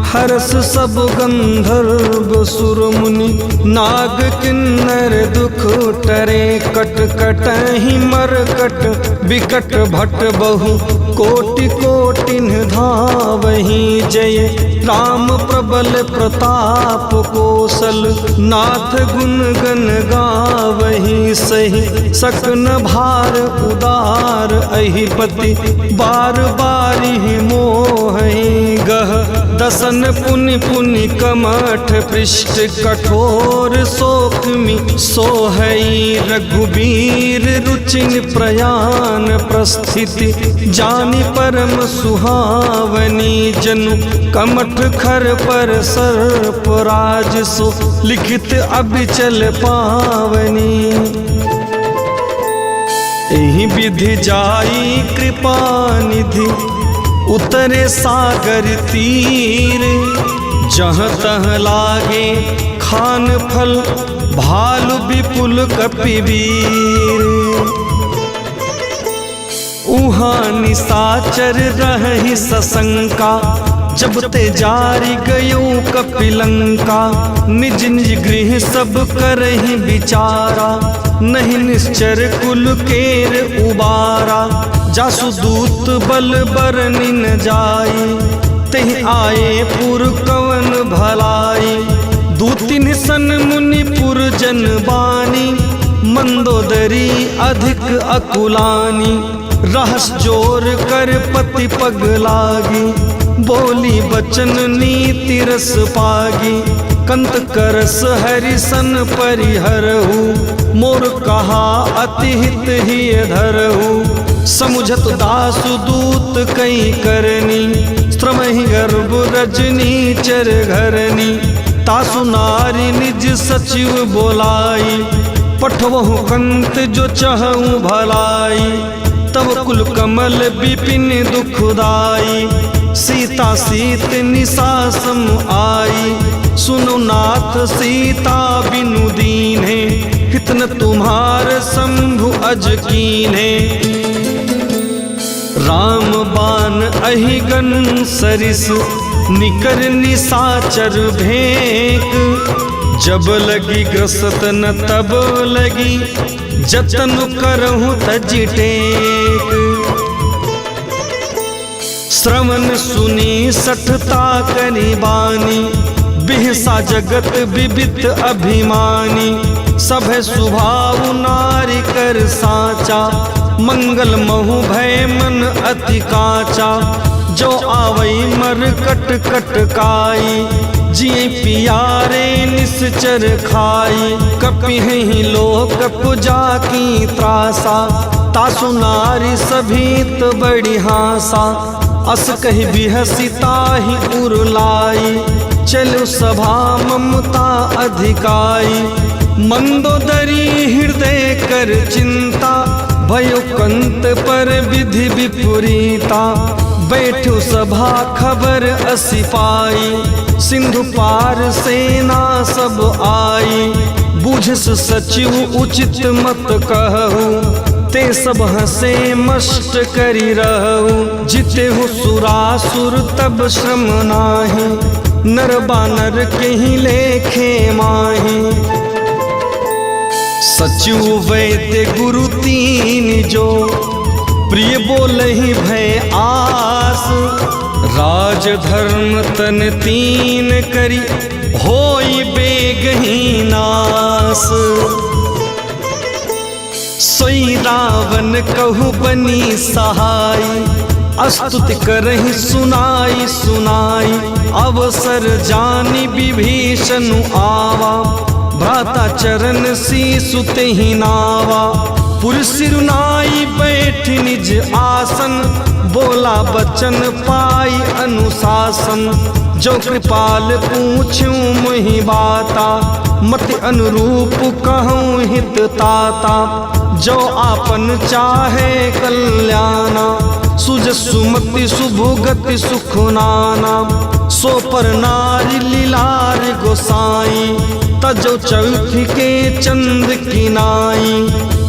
हरस सब गंधर्व सुर मुनि, नाग किन्नर दुख टरे। कट कटहि मरकट विकट भट बहु, कोटि कोटिन धावहि जय। राम प्रबल प्रताप कौशल, नाथ गुण गण गावहि सही। सकन भार उदार अहिपति, बार बारी मोहि गह। दसन पुनि पुनि कमठ पृष्ठ, कठोर शोकमि सोहई। रघुबीर रुचिन प्रयाण प्रस्थिति, जानि परम सुहावनी। जनु कमठ खर पर सर्प राज, सो लिखित अबिचल पावनी। एहि विधि जाई कृपा निधि, उतरे सागर तीर। जहाँ तहाँ लागे खान फल, भालु विपुल कपिवीर। उहाँ निशाचर रहि सशंका, जब ते जारी गयो कपिलंका। निज निज गृह सब करहि विचारा, नहीं निश्चर कुल केर उबारा। जासु दूत बल बरनि न जाई, तेहि आए पुर कवन भलाई। दूतिन सन मुनि पुर जन बानी, मंदोदरी अधिक अकुलानी। रहस जोर कर पति पग लागी, बोली बचन नीति रस पागी। कंत करस हरिसन परिहरहु, मोर कहा अति हित ही धरहु। समुझत दासु दूत कई करनी, श्रमहि गर्भ रजनी चर घरनी। तासु नारी निज सचिव बोलाई, पठवहु कंत जो चहु भलाई। तब कुल कमल विपिन दुखदाई, सीता सीत निशा सम आई। सुनो नाथ सीता बिनु दीन्हे, हितन तुम्हार शंभु अज कीन्हे। राम बाण अहिगन सरिस, निकर निशाचर भेंक। जब लगी ग्रसत न तब लगी, जतन करहु तज टेक। श्रवण सुनी सठता करी बानी, बिहसा जगत विबित अभिमानी। सभे स्वभाव नारी कर साचा, मंगल महु भय मन अति काचा। जो आवई मर कट कट काई, जिये पियारे निश्चर खाई। कपिहि लोक पुजा की त्रासा, तासु नारी सभीत बड़ी हासा। अस कहि बिहसिता ही उरलाई, चलो सभा ममता अधिकाई। मंदोदरी हृदय कर चिंता, भयो कंत पर विधि विपरीता। बैठो सभा खबर असी पाई, सिंधु पार सेना सब आई। बूझस सचिव उचित मत कहु, ते सब हसे मष्ट करी रहु। जिते हो सुरासुर तब श्रम नाही, नर बानर कहीं लेखे माही। सचिव वैद्य गुरु तीन जो, प्रिय बोलहि भय आस। राज धर्म तन तीन करी, होई बेगहि नास। सोई रावण कहु बनी सहाय, अस्तुति करहि सुनाई सुनाई। अवसर जानी विभीषण आवा, भ्राता चरण सीसु तेहि नावा। पुर सिरुनाई बैठ निज आसन, बोला बचन पाई अनुशासन। जो कृपाल पूछूं मोहि बाता, मति अनुरूप कहूँ हित ताता। जो आपन चाहे कल्याणा, सुज सुमति सुभुगति सुख नाना। सो पर नारी लीलार गोसाई, तजो चौथी के चंद की नाई।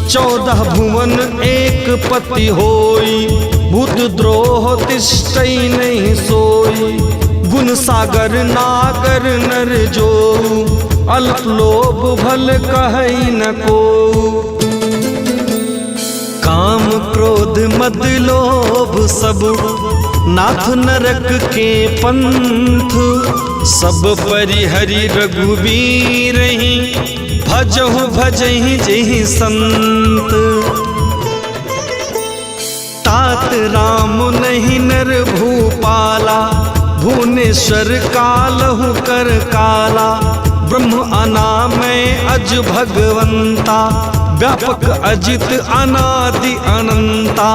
14 भुवन एक पति होई, भूत द्रोह तिष्ठई नहीं सोई। गुण सागर नागर नर जो, अल्प लोभ भल कहई न को। काम क्रोध मद लोभ सब, नाथ नरक के पंथ। सब परिहरि रघुवीरहि, भजहु भजहि जेहि संत। तात राम नहीं नर भूपाला, भुवनेश्वर कालहु कर काला। ब्रह्म अनामय अज भगवंता, व्यापक अजित अनादि अनंता।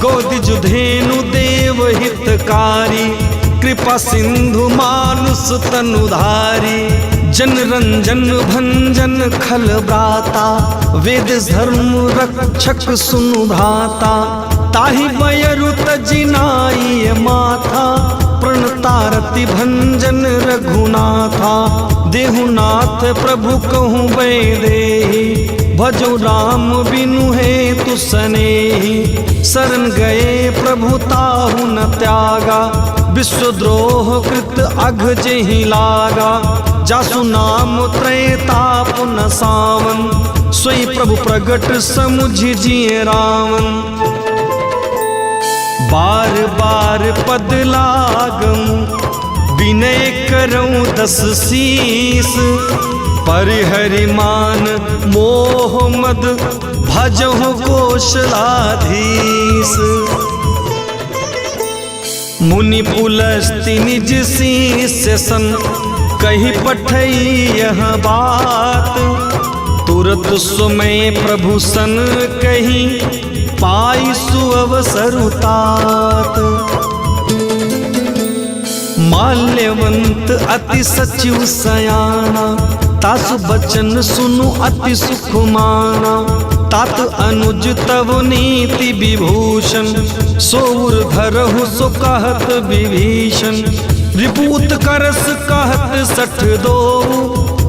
गोदिज धेनु देव हितकारी, कृपा सिंधु मानुष तनुधारी। जन रंजन भंजन खल ब्राता, वेद धर्म रक्षक सुनु भ्राता। ताहि बयरु तजिनाई माथा, प्रणतारति भंजन रघुनाथा। देहुनाथ प्रभु कहूँ वैदेही, भजो राम बिनु हेतु सनेही। शरण गए प्रभु ताहु न त्यागा, विश्वद्रोह कृत अघ जेहि लागा। जासु नाम त्रैताप न सावन, सोई प्रभु प्रगट समुझि जिय रावण। बार बार पद लागम, विनय करऊं 10 शीस। परिहरि मान मोह मद, भजहु कौशलाधीश। मुनि पुलस्ति निज शीस सन, कही पठई यह बात, तुरत सुमय प्रभु सन कही, पाई सुअवसर तात। माल्यवंत अति सचिव सयाना, तासु बचन सुनु अति सुख माना। तात अनुज तव नीति विभूषण, सोर धरहु सो कहत विभीषण। रिपूत करस कहत सठ दो,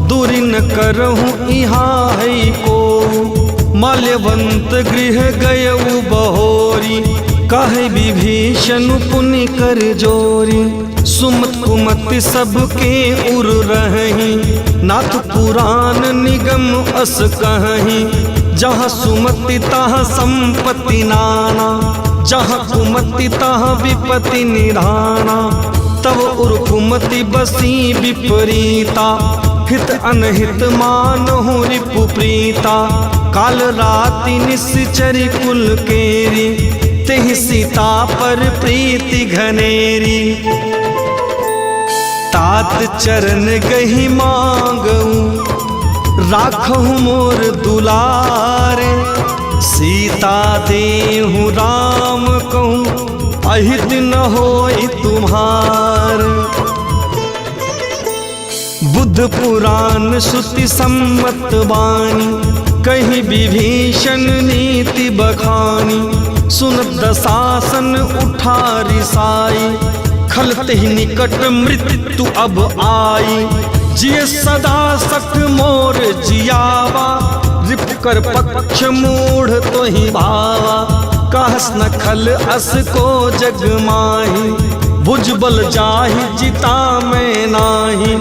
दूरी न करहु इहाँ है को। माल्यवंत गृह गयउ बहोरी, कहे विभीषण पुनि कर जोरी। सुमत कुमति सबके उर रही, नाथ पुराण निगम अस कहीं। जहाँ सुमति तहाँ संपत्ति नाना, जहाँ कुमति तहाँ विपत्ति निधाना। तब उर कुमति बसी विपरीता, हित अनहित मानहु रिपु प्रीता। काल राति निश्चरी कुल केरी, तेहि सीता पर प्रीति घनेरी। तात चरण गही मांगऊ, राखहु मोर दुलारे। सीता देहु राम कहूँ, अहित न होई तुम्हार। बुद्ध पुराण श्रुति सम्मत वाणी, कहीं विभीषण नीति बखानी। सुनत दशासन उठा रिसाई, खलते ही निकट मृत्यु अब आई। जिय सदा सख मोर जियावा, रिप कर पक्ष मूढ़ तो ही भावा। कहस न खल अस को जग माही, भुजबल जाहि जिता मैं नाही।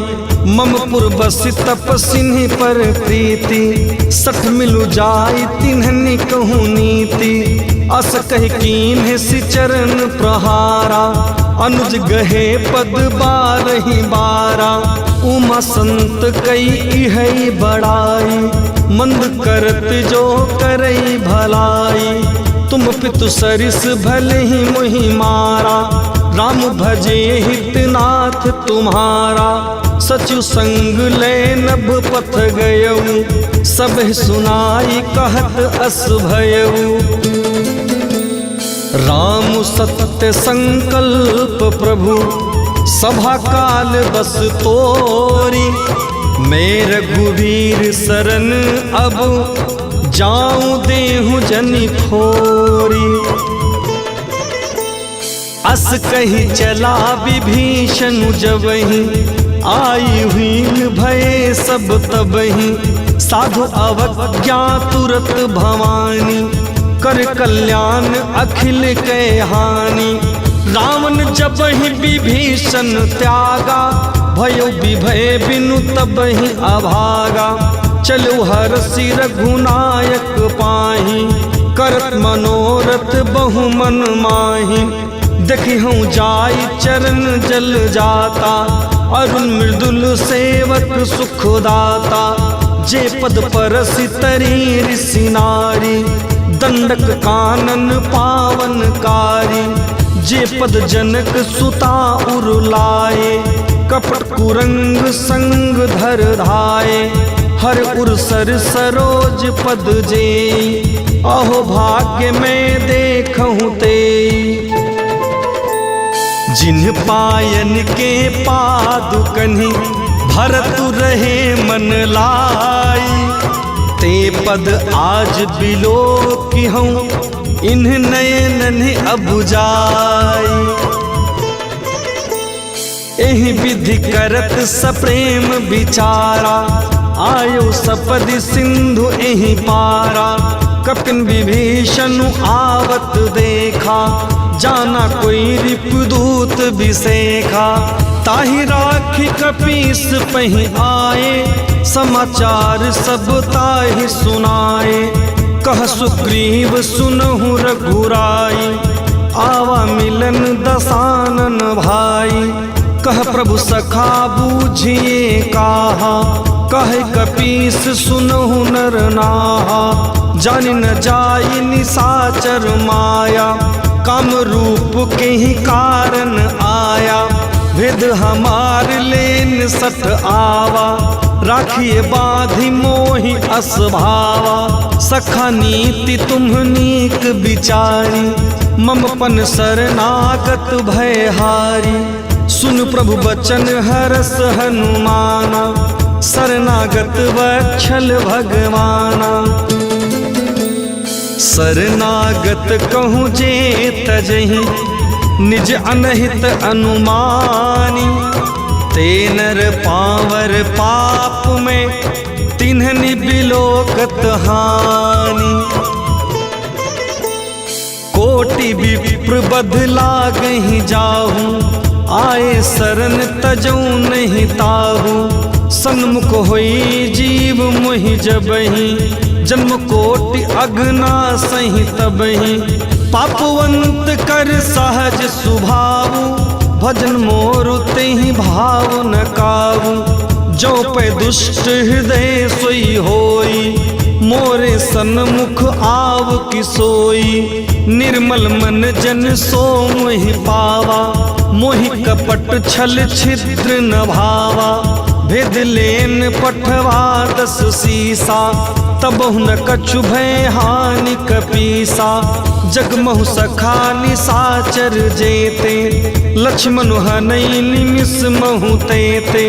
मम पुर बसि तपसिन्हि पर प्रीति, सठ मिलु जाई तिन्हनि कहूँ नीति। अस कह कीन्ह सि चरण प्रहारा, अनुज गहे पद बारहि बारा। उमा संत कई इहै बड़ाई, मंद करत जो करई भलाई। तुम पितु सरिस भले ही मोहि मारा, राम भजे हितनाथ तुम्हारा। सचु संग ले नभ पथ गयऊ, सब सुनाई कहत अस भयऊ। राम सत्य संकल्प प्रभु, सभा काल बस तोरी। मैं रघुवीर शरण अब, जाऊं देहु जनि खोरी। अस कही चला विभीषण जबहि, आई हुई भये सब तबहि। साधु अवज्ञा तुरत भवानी, कर कल्याण अखिल कै हानि। रावण जबहि विभीषण त्यागा, भयो विभय बिनु तबहि अभागा। चलो हरषि रघुनायक पाहि, करत मनोरथ बहु मन माहि। देखि हूँ जाई चरण जल जाता, अरुण मृदुल सेवक सुखदाता। जे पद परसि तरी ऋषि नारी, दंडक कानन पावनकारी। जे पद जनक सुता उरुलाए, कपट कुरंग संग धर धाये। हर उर सर सरोज पद जेई, अहो भाग्य में देखहूँ तेई। जिन पायन के पादुकनि, भरतु रहे मन लाई। ते पद आज बिलो की हूँ, इन्ह नयन अब जाई। एहि विधि करत सप्रेम विचारा, आयो सपदि सिंधु एहि पारा। कपिन विभीषण आवत देखा, जाना कोई रिपुदूत विसेखा। ताहि राखी कपीस पहि आए, समाचार सब ताहि सुनाए। कह सुग्रीव सुनहु रघुराई, आवा मिलन दसानन भाई। कह प्रभु सखा बूझिए काहा, कह कपीस सुनहु नर नाहा। जानि न जाई निसाचर माया, काम रूप के ही कारण आया। भेद हमार लेन सठ आवा, राखिए बाधी मोहि असभावा। सखा नीति तुम्हनीक विचारी, ममपन शरणागत भयहारी। सुन प्रभु बचन हरस हनुमाना, शरणागत वत्सल भगवाना। शरणागत कहूँ जे तजहि, निज अनहित अनुमानी। ते नर पावर पाप में, तिन्हनि बिलोकत हानि। कोटि विप्र बदला गहि जाहूँ, आए शरण तजऊ नहीं ताहू। सन्मुख होई जीव मोहि जबहि, जन्म कोटि अगना सही तबहि। पापवंत कर सहज सुभावु, भजन मोरु तेहि भाव न कावु। जो पे दुष्ट हृदय सोई होई, मोरे सन्मुख आव कि सोई। निर्मल मन जन सो मोहि पावा, मोहि कपट छल छिद्र न भावा। भेद लेन पठवा 10 सीसा, तबहु न कछु भय हानि कपीसा। जगमहु सखा निसाचर जेते, लक्ष्मण हनई निमिष महु तेते।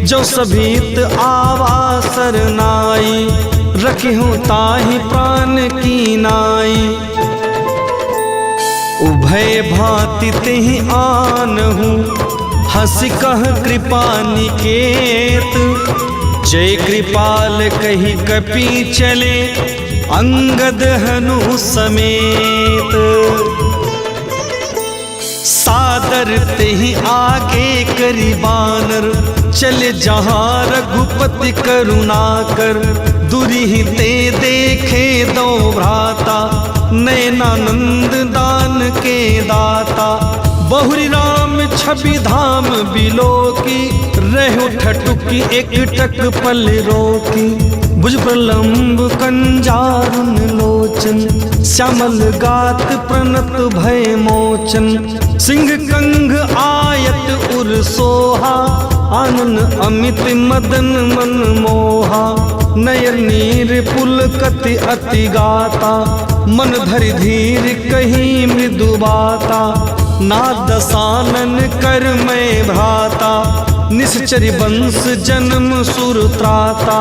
जो सभीत आवा सरनाई, रखिहु ताहि प्राण की नाई। उभय भांति तेहि आनहु, हंसी कह कृपा निकेत। जय कृपाल कही कपि चले, अंगद हनु समेत। सादर तेहि आगे करी बानर, चले जहाँ रघुपति करुणाकर। दुरिहि ते देखे दो भ्राता, नयनानंद दान के दाता। बहुरी राम छवि धाम बिलोकी, रहो ठटुकी एक टक पल रोकी। भुज प्रलंब कंजारुन लोचन, श्यामल गात प्रणत भय मोचन। सिंह कंग आयत उर सोहा, आनन अमित मदन मन मोहा। नयन नीर पुलकति अति गाता, मन धरि धीर कही मृदु बाता। नादसानन कर मैं भ्राता, निश्चरी वंश जन्म सुर त्राता।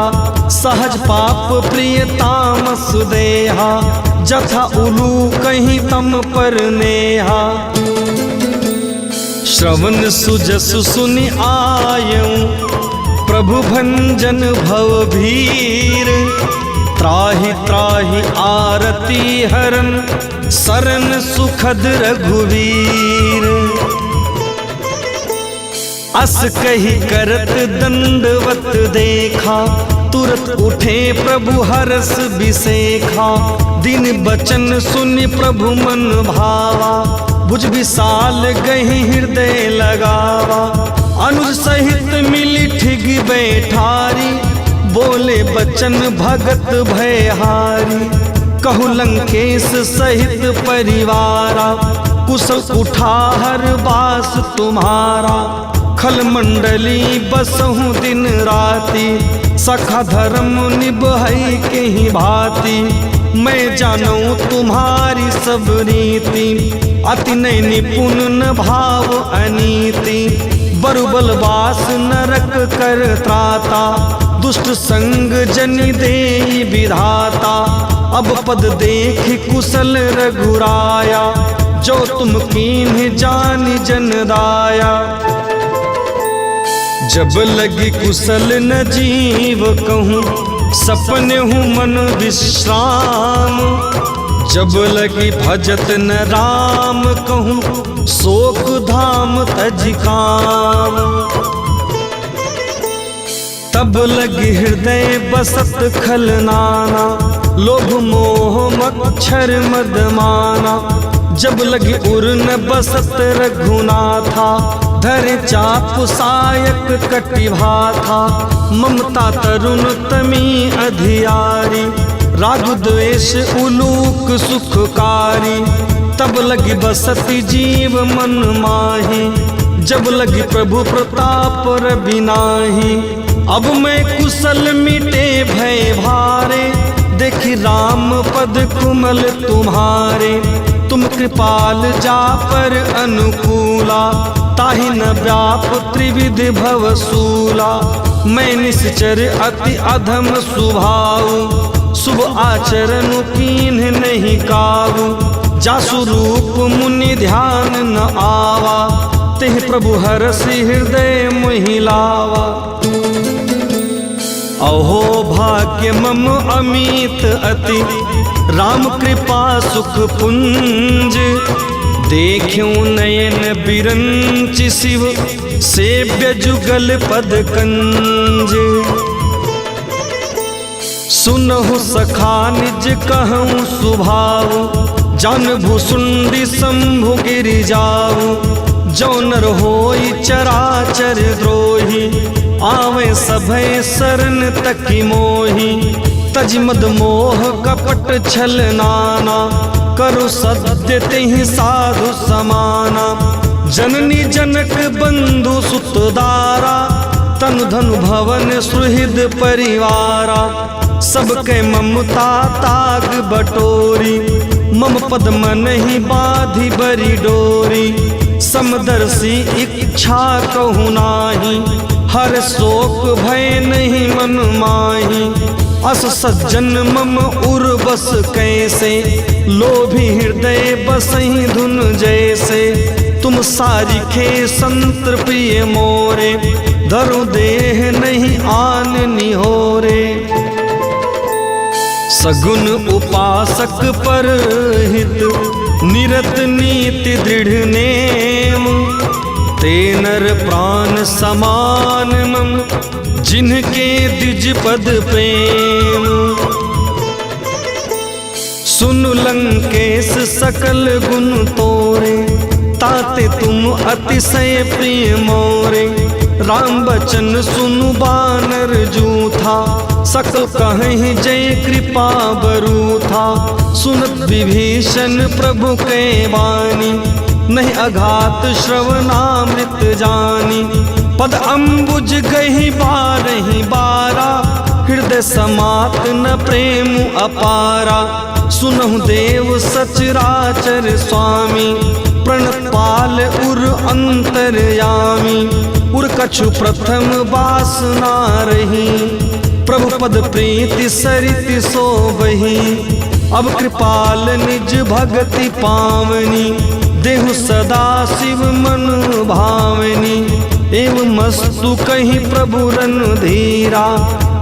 सहज पाप प्रिय तामस देहा, जथा उलू कहीं तम पर नेहा। श्रवण सुजसु सुनि आयऊं, प्रभु भंजन भव भीर। त्राहि त्राहि आरती हरन, शरण सुखद रघुवीर। अस कही करत दंडवत देखा, तुरत उठे प्रभु हरस बिसेखा। दिन बचन सुनि प्रभु मन भावा, भुज विशाल गहि हृदय लगावा। अनुज सहित मिली ठिग बैठारी, बोले बचन भगत भयहारी। कहु लंकेश सहित परिवारा, कुशल कुठार बास तुम्हारा। खल मंडली बसहु दिन राति, सखा धर्म निभई के ही भांति। मैं जानूं तुम्हारी सब रीति, अति नय निपुण न भाव अनीति। बरुबल वास नरक कर त्राता, दुष्ट संग जनि देई विधाता। अब पद देख कुशल रघुराया, जो तुम कीन्ह जान जन दाया। जब लगी कुशल न जीव कहूँ, सपने हूँ मन विश्राम। जब लगी भजत न राम कहूँ, शोक धाम तज काम। तब लगी हृदय बसत खलनाना, लोभ मोह मच्छर मदमाना। जब लगी उर न बसत रघुनाथा, धर चाप सायक कटिभा था। ममता तरुण तमी अधियारी, राग द्वेष उलूक सुखकारी। तब लगी बसती जीव मन माही, जब लगी प्रभु प्रताप रबिनाही। अब मैं कुशल मिटे भय भारे, देखी राम पद कुमल तुम्हारे। तुम कृपाल जा पर अनुकूला, ताहि न व्याप त्रिविधि भवसूला। मैं निश्चर अति अधम स्वभाव, शुभ आचरण कीन्ह नहीं काबू। जासु रूप मुनि ध्यान न आवा, तेह प्रभु हरसि हृदय मोहि लावा। अहो भाग्य मम अमित अति, राम कृपा सुख पुंज। देखूं नयन बिरंच शिव, सेव्य जुगल पद कंज। सुनहु सखा निज कहूँ सुभाव, जान भुसुंडी शंभु गिरि जाऊ। जो नर होई चराचर द्रोही, आवे सभय शरण तकी मोही। तज मद मोह कपट छल नाना, करु सत्य तेहि साधु समाना। जननी जनक बंधु सुतदारा, तनु धनु भवन सुहृद परिवारा। सबके ममता ताग बटोरी, मम पद मन ही बाधि बरी डोरी। समदर्शी इच्छा कहु नाही, हर शोक भय नहीं मन माही। अस सज्जन मम उर बस कैसे, लोभी हृदय बसहि धुन जैसे। तुम सारिखे संत प्रिय मोरे, धरु देह नहीं आन निहोरे। सगुन उपासक पर हित, निरत नीति दृढ़ नेम। ते नर प्राण समान मम, जिनके द्विज पद प्रेम। सुन लंकेश सकल गुण तोरे, ताते तुम अतिशय प्रिय मोरे। राम बचन सुनु बानर जूथा, सकल कहीं जय कृपा बरू था। सुनत विभीषण प्रभु के वाणी, नहीं अघात श्रवणामृत जानी। पद अम्बुज गही बारही बारा, हृदय समात न प्रेम अपारा। सुनहु देव सचराचर स्वामी, प्रणपाल उर अंतरयामी। उर कछु प्रथम वासना रही, प्रभु पद प्रीति सरित सोबही। अब कृपाल निज भगति पावनी, देहु सदा शिव मन भावनी। एवं मस्तु कहीं प्रभु रन धीरा,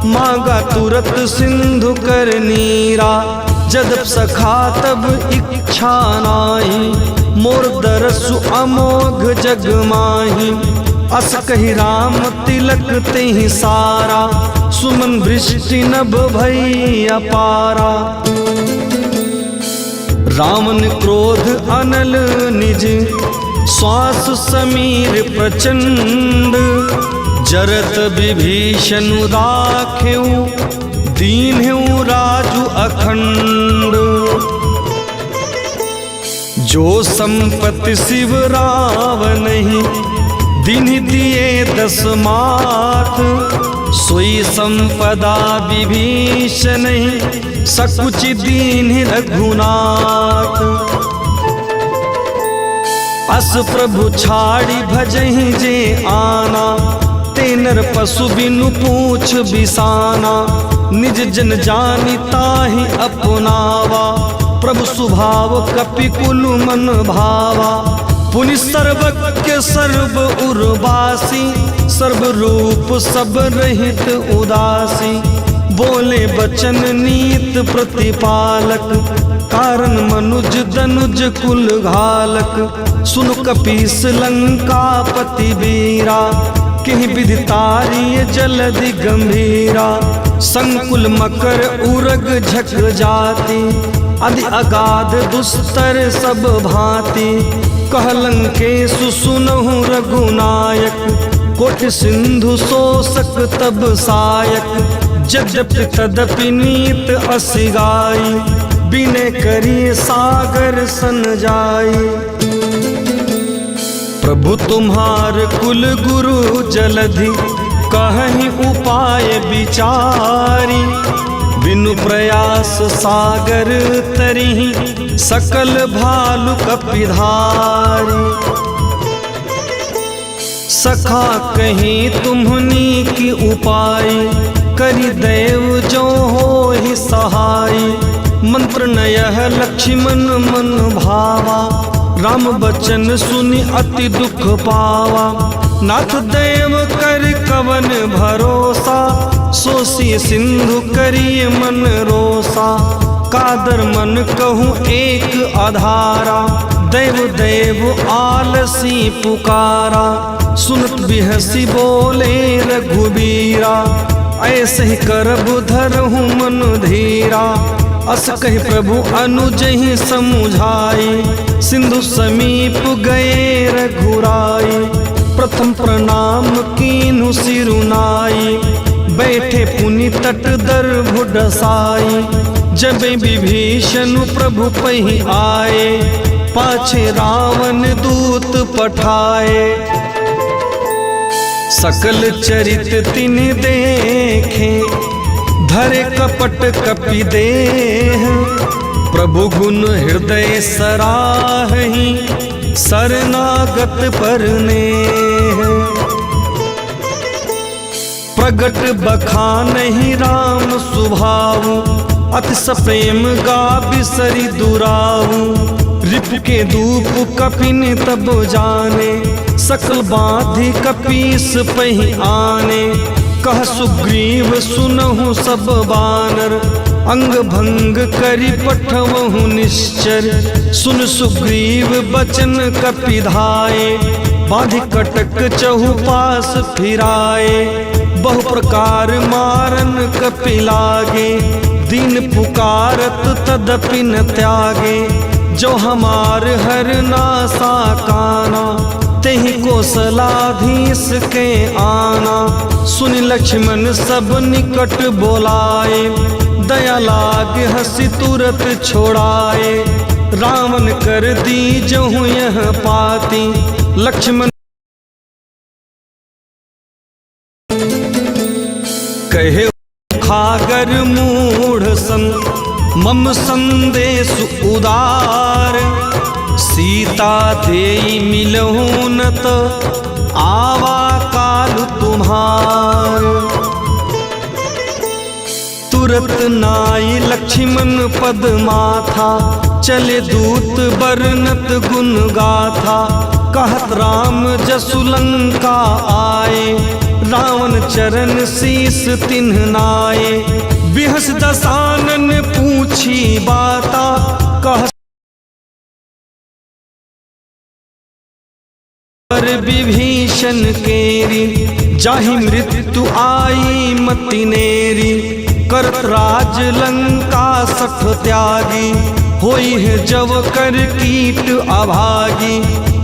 मांगा तुरत सिंधु कर नीरा। जदप सखा तब इच्छा नाही, मोर दरसु अमोघ जग माही। अस कही राम तिलक तेहि सारा, सुमन वृष्टि नभ भई अपारा। रावण क्रोध अनल निज, श्वास समीर प्रचंड। जरत विभीषण राखेऊ, दीन्हु राजु अखंड। जो संपत्ति शिव रावणहि, दीन्हि दिए 10 माथ। सोई संपदा विभीषणहि, सकुचि दीन्हि रघुनाथ। अस प्रभु छाड़ी भजहि जे आना, ते नर पशु बिनु पूछ बिसाना। निज जन जानि ताहि अपनावा, प्रभु स्वभाव कपि कुल मन भावा। पुनि सर्वज्ञ सर्व उर्वासी, सर्व रूप सब रहित उदासी। बोले बचन नीत प्रतिपालक, कारण मनुज दनुज कुल घालक। सुन कपीस लंकापति वीरा, किहि विधि तारिय जलधि गंभीरा। संकुल मकर उरग झक जाति, अधि अगाध दुस्तर सब भांति। कहलंकेशु सुनहु रघुनायक, कोटि सिंधु शोषक तब सायक। यद्यपि तदपि नीत असि गाई, बिने करिए सागर सन जाई। प्रभु तुम्हार कुल गुरु जलधि कहीं उपाय विचारी, बिनु प्रयास सागर तरिहि सकल भालु कपिधारी। सखा कहीं तुम्हनी की उपाय, करि देव जो हो ही सहाय। मंत्र नयह लक्ष्मण मन भावा, राम बचन सुनि अति दुख पावा। नाथ देव कर कवन भरोसा, सोसी सिंधु करिय मन रोसा। कादर मन कहूँ एक आधारा, देव देव आलसी पुकारा। सुनत बिहसी बोले रघुबीरा, ऐसे ही करब धरहूँ मन धीरा। अस कहि प्रभु अनुजहि समुझाई, सिंधु समीप गए रघुराई। प्रथम प्रणाम कीन्हु सिरुनाई, बैठे पुनि तट दर्भ डसाई। जब विभीषण प्रभु पहि आए, पाछे रावण दूत पठाए। सकल चरित तिन देखे, धरे कपट कपि देह। प्रभु गुण हृदय सराहि, शरणागत पर नेह। प्रगट बखानहि राम सुभाऊ, अति सप्रेम गा बिसरि दुराऊ। रिपु के धूप कपिन तब जाने, सकल बाधि कपीस पहि आने। कह सुग्रीव सुनहु सब बानर, अंग भंग करि पठवहु निश्चर। सुन सुग्रीव बचन कपिधाए, बाधि कटक चहुपास फिराए। बहु प्रकार मारन कपि लागे, दीन पुकारत तदपि न त्यागे। जो हमार हर नासा काना, तेहि कौशलाधीश के आना। सुन लक्ष्मण सब निकट बोलाए, दया लाग हंसी तुरत छोड़ाए। रावण कर दी जहु यह पाती, लक्ष्मण कहे खागर मूढ़ सन। मम संदेश उदार, सीता देई मिलहु न त आवा काल तुम्हार। तुरत नाई लक्ष्मण पद माथा, चले दूत बरनत गुण गाथा। कहत राम जसु लंका आए, रावण चरण शीस तिन्ह नाये। बिहस दसानन पूछी बाता, कह विभीषण केरी। जाहि मृत्यु आई मति नेरी, करत राज लंका सठ त्यागी। होई है जव कर कीट अभागी,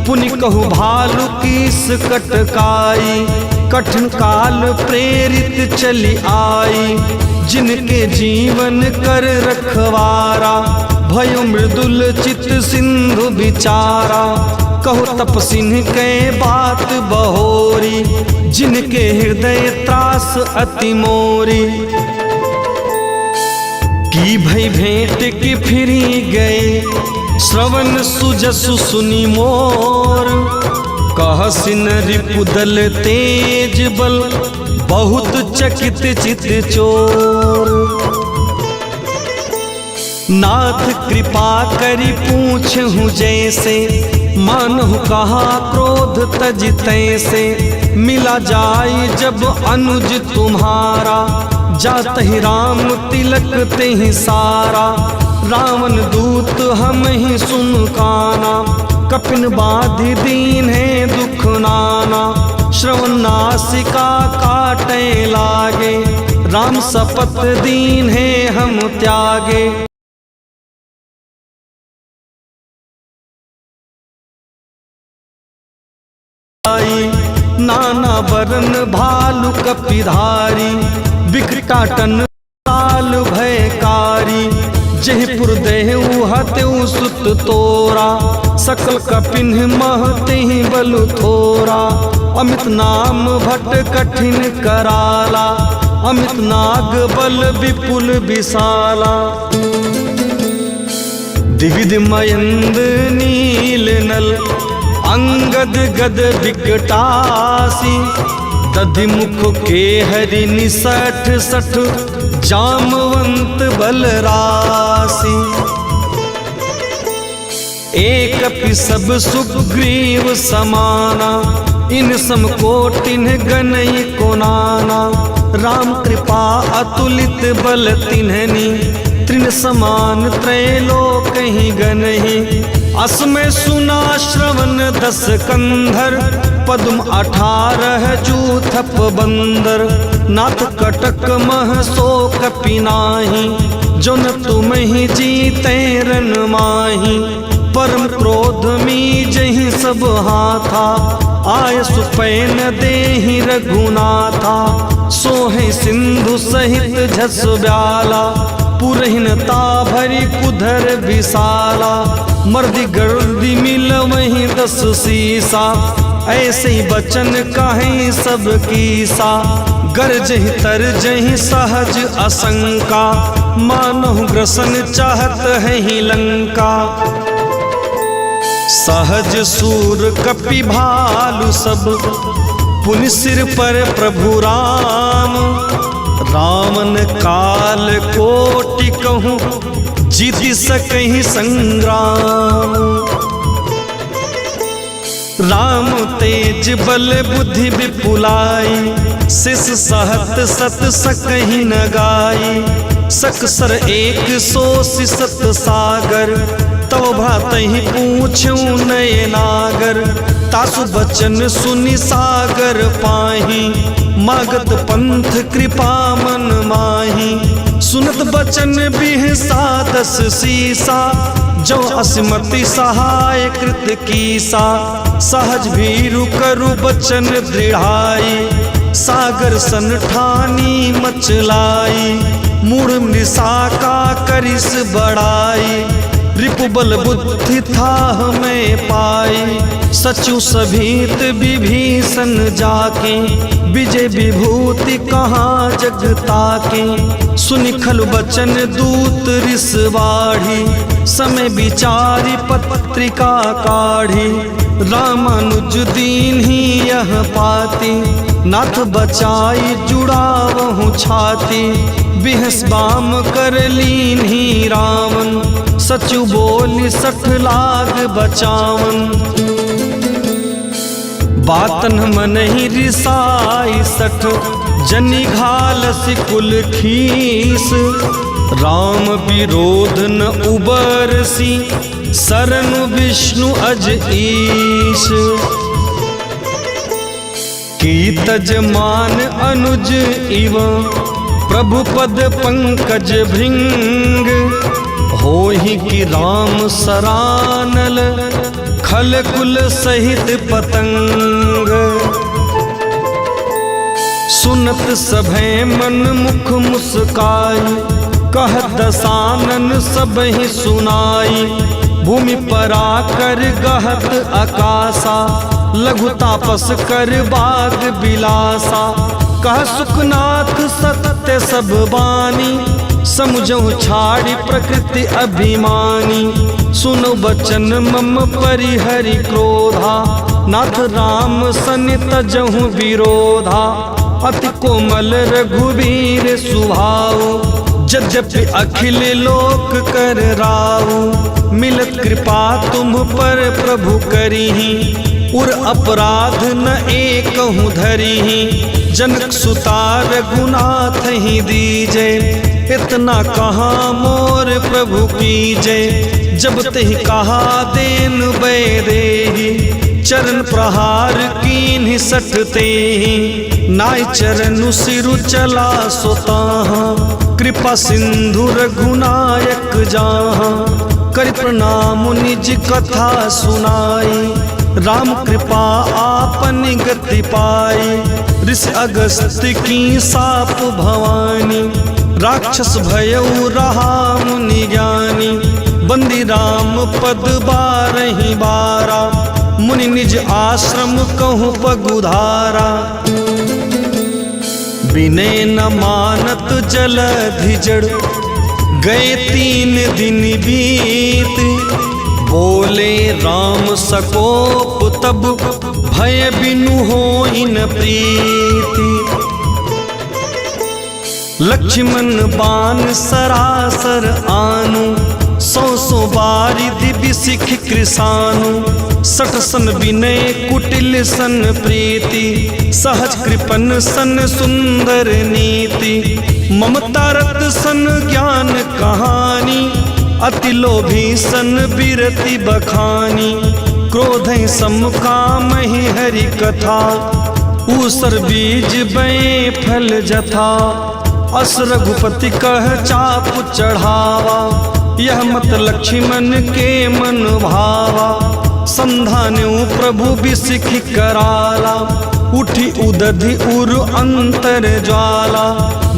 पुनि कहु भालु कीस कटकाई। कठिन काल प्रेरित चली आई, जिनके जीवन कर रखवारा। भयो मृदुल चित सिंधु बिचारा, कहु तपसिन के बात बहोरी। जिनके हृदय त्रास अति मोरी, की भई भेंट की फिरी गए। श्रवण सुजसु सुनि मोर, कहसिन रिपुदल तेज बल। बहुत चकित चित चोर, नाथ कृपा करि पूछहु जैसे। मानहु कहा क्रोध तज तैसे, मिला जाय जब अनुज तुम्हारा। जात ही राम तिलक तेहि सारा, रावण दूत हम ही सुन काना। कपिन बाधि दीन है दुख नाना, श्रवण नासिका काटे लागे। राम सपत दीन है हम त्यागे। नाना बरन भालु कपिधारी, बिकटाटन साल भयकारी। जयपुर देहु हतेउ सुत तोरा, सकल कपिन महते बलु थोरा। अमित नाम भट कठिन कराला, अमित नाग बल विपुल विशाला। दिविध मयंद नील नल, अंगद गद विकटासी। दधि मुख के हरि निसठ सठ, जामवंत बलरासी। एक पि सब सुग्रीव समाना, इन सम कोटिन गनई को नाना। राम कृपा अतुलित बल तिन्हनी, तृण समान त्रैलोक ही गनहि। असमय सुना श्रवण 10 कंधर, पद्म 18 जूथप बंदर। नाथ कटक मह सो कपि नाहि, जो न तुम ही जीते रन माही। परम क्रोध मी जहि सब हाथा, आय सुपैन देहि रघुनाथा। सोहे सिंधु सहित झस ब्याला, पुरहिनता भरी कुधर विशाला। मर्दी गर्दी मिल वहीं 10 सीसा, ऐसे ही बचन कहें सब कीसा। गरजहि तरजहि सहज असंका, मानहु ग्रसन चाहत है ही लंका। सहज सूर कपि भालु सब, पुनि सिर पर प्रभु राम। रामन काल कोटि कहूँ, जीत सकहि संग्राम। राम तेज बल बुद्धि विपुलाई, शिष सहत सत सकहि न गाई। सकसर 100 सागर, तव भ्रातहि पूछूं नये नागर। तासु बचन सुनि सागर पाही, मागत पंथ कृपा मन माही। सुनत बचन बिहसा 10 सीसा, जो असमति सहाय कृत कीसा। सहज भीरु करु बचन दृढ़ाई, सागर सन ठानी मचलाई। मूढ़ मृषा का करिस बड़ाई, रिपुबल बुद्धि था हमें पाई। सचु सभीत विभीषण जाके, विजय विभूति कहाँ जगता के। सुनि खलु बचन दूत रिस बाढ़ी, समय विचारी पत्रिका काढ़ी। रामानुज दीन ही यह पाती, नाथ बचाई जुड़ावहु छाती। बिहस बाम कर लीन ही रावण, सचु बोली 60 लाख बचावन। बातन मन ही रिसाई 60, जनि घालसि कुल खीस। राम विरोध न उबरसी, शरण विष्णु अज ईश। की तजमान अनुज इव, प्रभु पद पंकज भृंग। होहि कि राम सरानल, खल कुल सहित पतंग। सुनत सभय मन मुख मुस्काई, कह दसानन सब ही सुनाई। भूमि परा कर गहत आकाशा, लघु तापस कर बाग बिलासा। कह सुखनाथ सत्य सब बानी, समुझऊ छाड़ी प्रकृति अभिमानी। सुनो बचन मम परिहरि क्रोधा, नाथ राम सनि तजहु विरोधा। अति कोमल रघुवीर सुभाऊ, यद्यपि अखिल लोक कर राऊ। मिलत कृपा तुम पर प्रभु करिहि, उर अपराध न एकहु धरिहि। जनक सुता रघुनाथ ही दीजे, इतना कहाँ मोर प्रभु कीजे। जब तेहि कहा देन बै देहि, चरण प्रहार कीन्हि सटते ही। नाय चरण सिरु चला सोताहा, कृपा सिंधु रघुनायक जाहाँ। कर प्रणाम निज कथा सुनाई, राम कृपा आपन गति पाई। ऋषि अगस्त्य की साप भवानी, राक्षस भयउ रहा मुनि ज्ञानी, बंदी राम पद 12 बारा, मुनि निज आश्रम कहूँ पगुधारा। विनय न मानत जलधि जड़, गए 3 दिन बीत, बोले राम सकोप तब, भय बिनु होई न प्रीति। लक्ष्मण बाण सरासर आनु, 100 बारिधि बिसिख कृसानु। 60 सन विनय कुटिल सन प्रीति, सहज कृपन सन सुंदर नीति। ममता रत सन ज्ञान कहानी, अति लोभी सन बिरति बखानी। क्रोध सम कामहि हरि कथा, ऊसर बीज बए फल जथा। अस रघुपति कह चाप चढ़ावा, यह मत लक्ष्मण के मन भावा। संधान्यु प्रभु बिसिख कराला, उठी उदधि उर अंतर ज्वाला।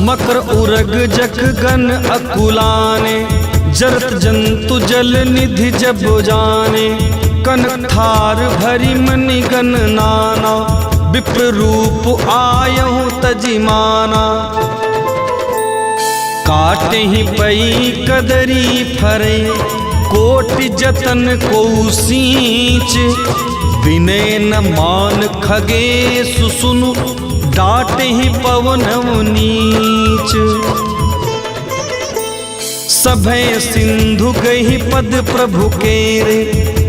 मकर उरग जख गन अकुलाने, जरत जंतु जल निधि जब जाने। कनक थार भरी मणि गण नाना, विप्र रूप आयहु तजिमाना। काटे ही पई कदरी फरे, कोटि जतन को सींच। विनय न मान खगे सुसुनु, डांटे ही पवन नीच। सभय सिंधु गही पद प्रभु केरे,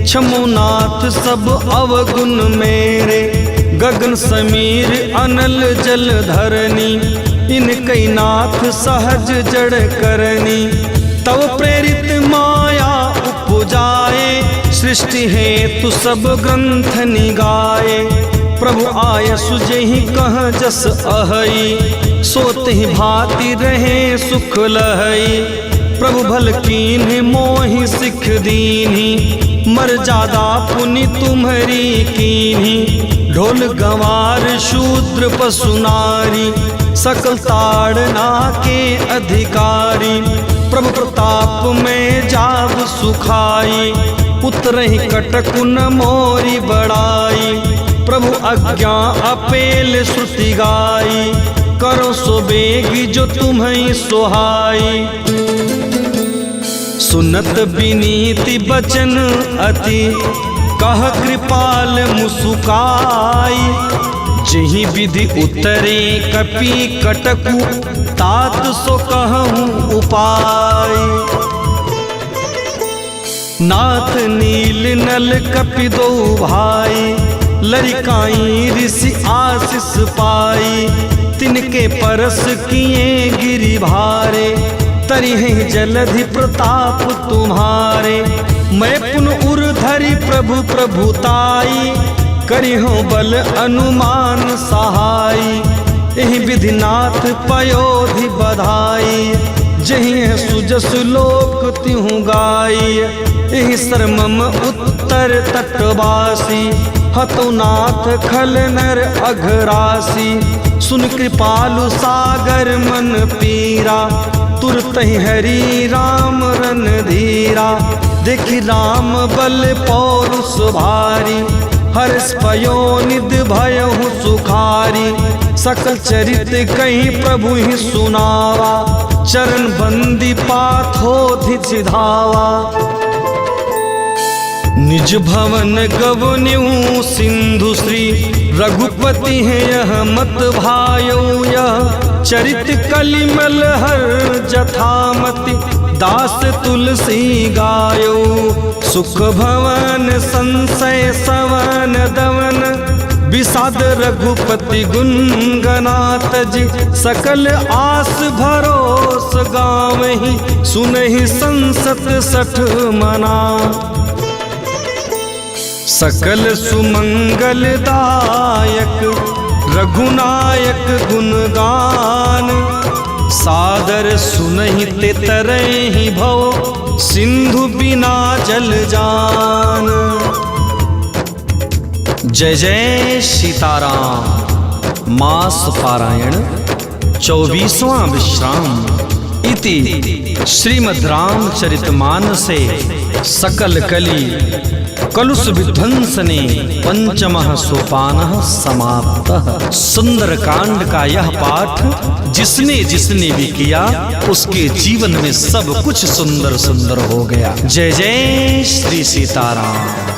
छमुनाथ सब अवगुण मेरे। गगन समीर अनल जल धरनी, इनकई नाथ सहज जड़ करनी। तव प्रेरित माया उपजाए, सृष्टि हेतु सब ग्रंथ निगाए। प्रभु आय सुजहि कह जस अहई, सोते भांति रहे सुख लहई। प्रभु भल कीन्ह मोहि सिख दीन्ही, मर्यादा पुनि तुम्हारी कीन्ही। ढोल गंवार शूद्र पशु नारी, सकल ताड़ना के अधिकारी। प्रभु प्रताप में जाव सुखाई, उतरहि कटक न मोरी बड़ाई। प्रभु आज्ञा अपेल श्रुति गाई, करो सो बेगी जो तुम्हें सोहाई। सुनत विनीति बचन अति, कह कृपाल मुसुकाई। जही विधि उतरे कपि कटकु, तात सो कहूँ उपाय। नाथ नील नल कपि दो भाई, लरिकाई ऋषि आशीष पाई। तिनके परस किए गिरि भारे, तरिहि जलधि प्रताप तुम्हारे। मैं पुन उर धरि प्रभु प्रभुताई, करिहो बल अनुमान सहाई। एहि विधिनाथ पयोधि बधाई, जहि सुजस लोक तिहु गाई। एहि सरमम उत्तर तटवासी, हतौ नाथ खल नर अघरासी। सुन कृपालु सागर मन पीरा, तुरत हरि राम रन धीरा। देखि राम बल पौरुष भारी, हर्ष पयो निध भयहु सुखारी। सकल चरित कहीं प्रभु ही सुनावा, चरण बंदी पाथोधि सिधावा। निज भवन गवन्यु सिंधु श्री, रघुपति है यह मत भायो। यह चरित कलिमल हर जथामति, दास तुलसी गायो। सुख भवन संशय सवन दवन, विषाद रघुपति गुणगनाथ जी। सकल आस भरोस गावहि, सुनहि संसत 60 मना। सकल सुमंगलदायक रघुनायक गुणगान, सादर सुनहि ते तरहि भव, सिंधु बिना जल जान। जय जय सीताराम। मास पारायण 24वां विश्राम। इति श्रीमद् रामचरितमानसे सकल कली कलुष विध्वंसने पंचमः सोपानः समाप्तः। सुंदर कांड का यह पाठ जिसने जिसने भी किया उसके जीवन में सब कुछ सुंदर सुंदर हो गया। जय जय श्री सीताराम।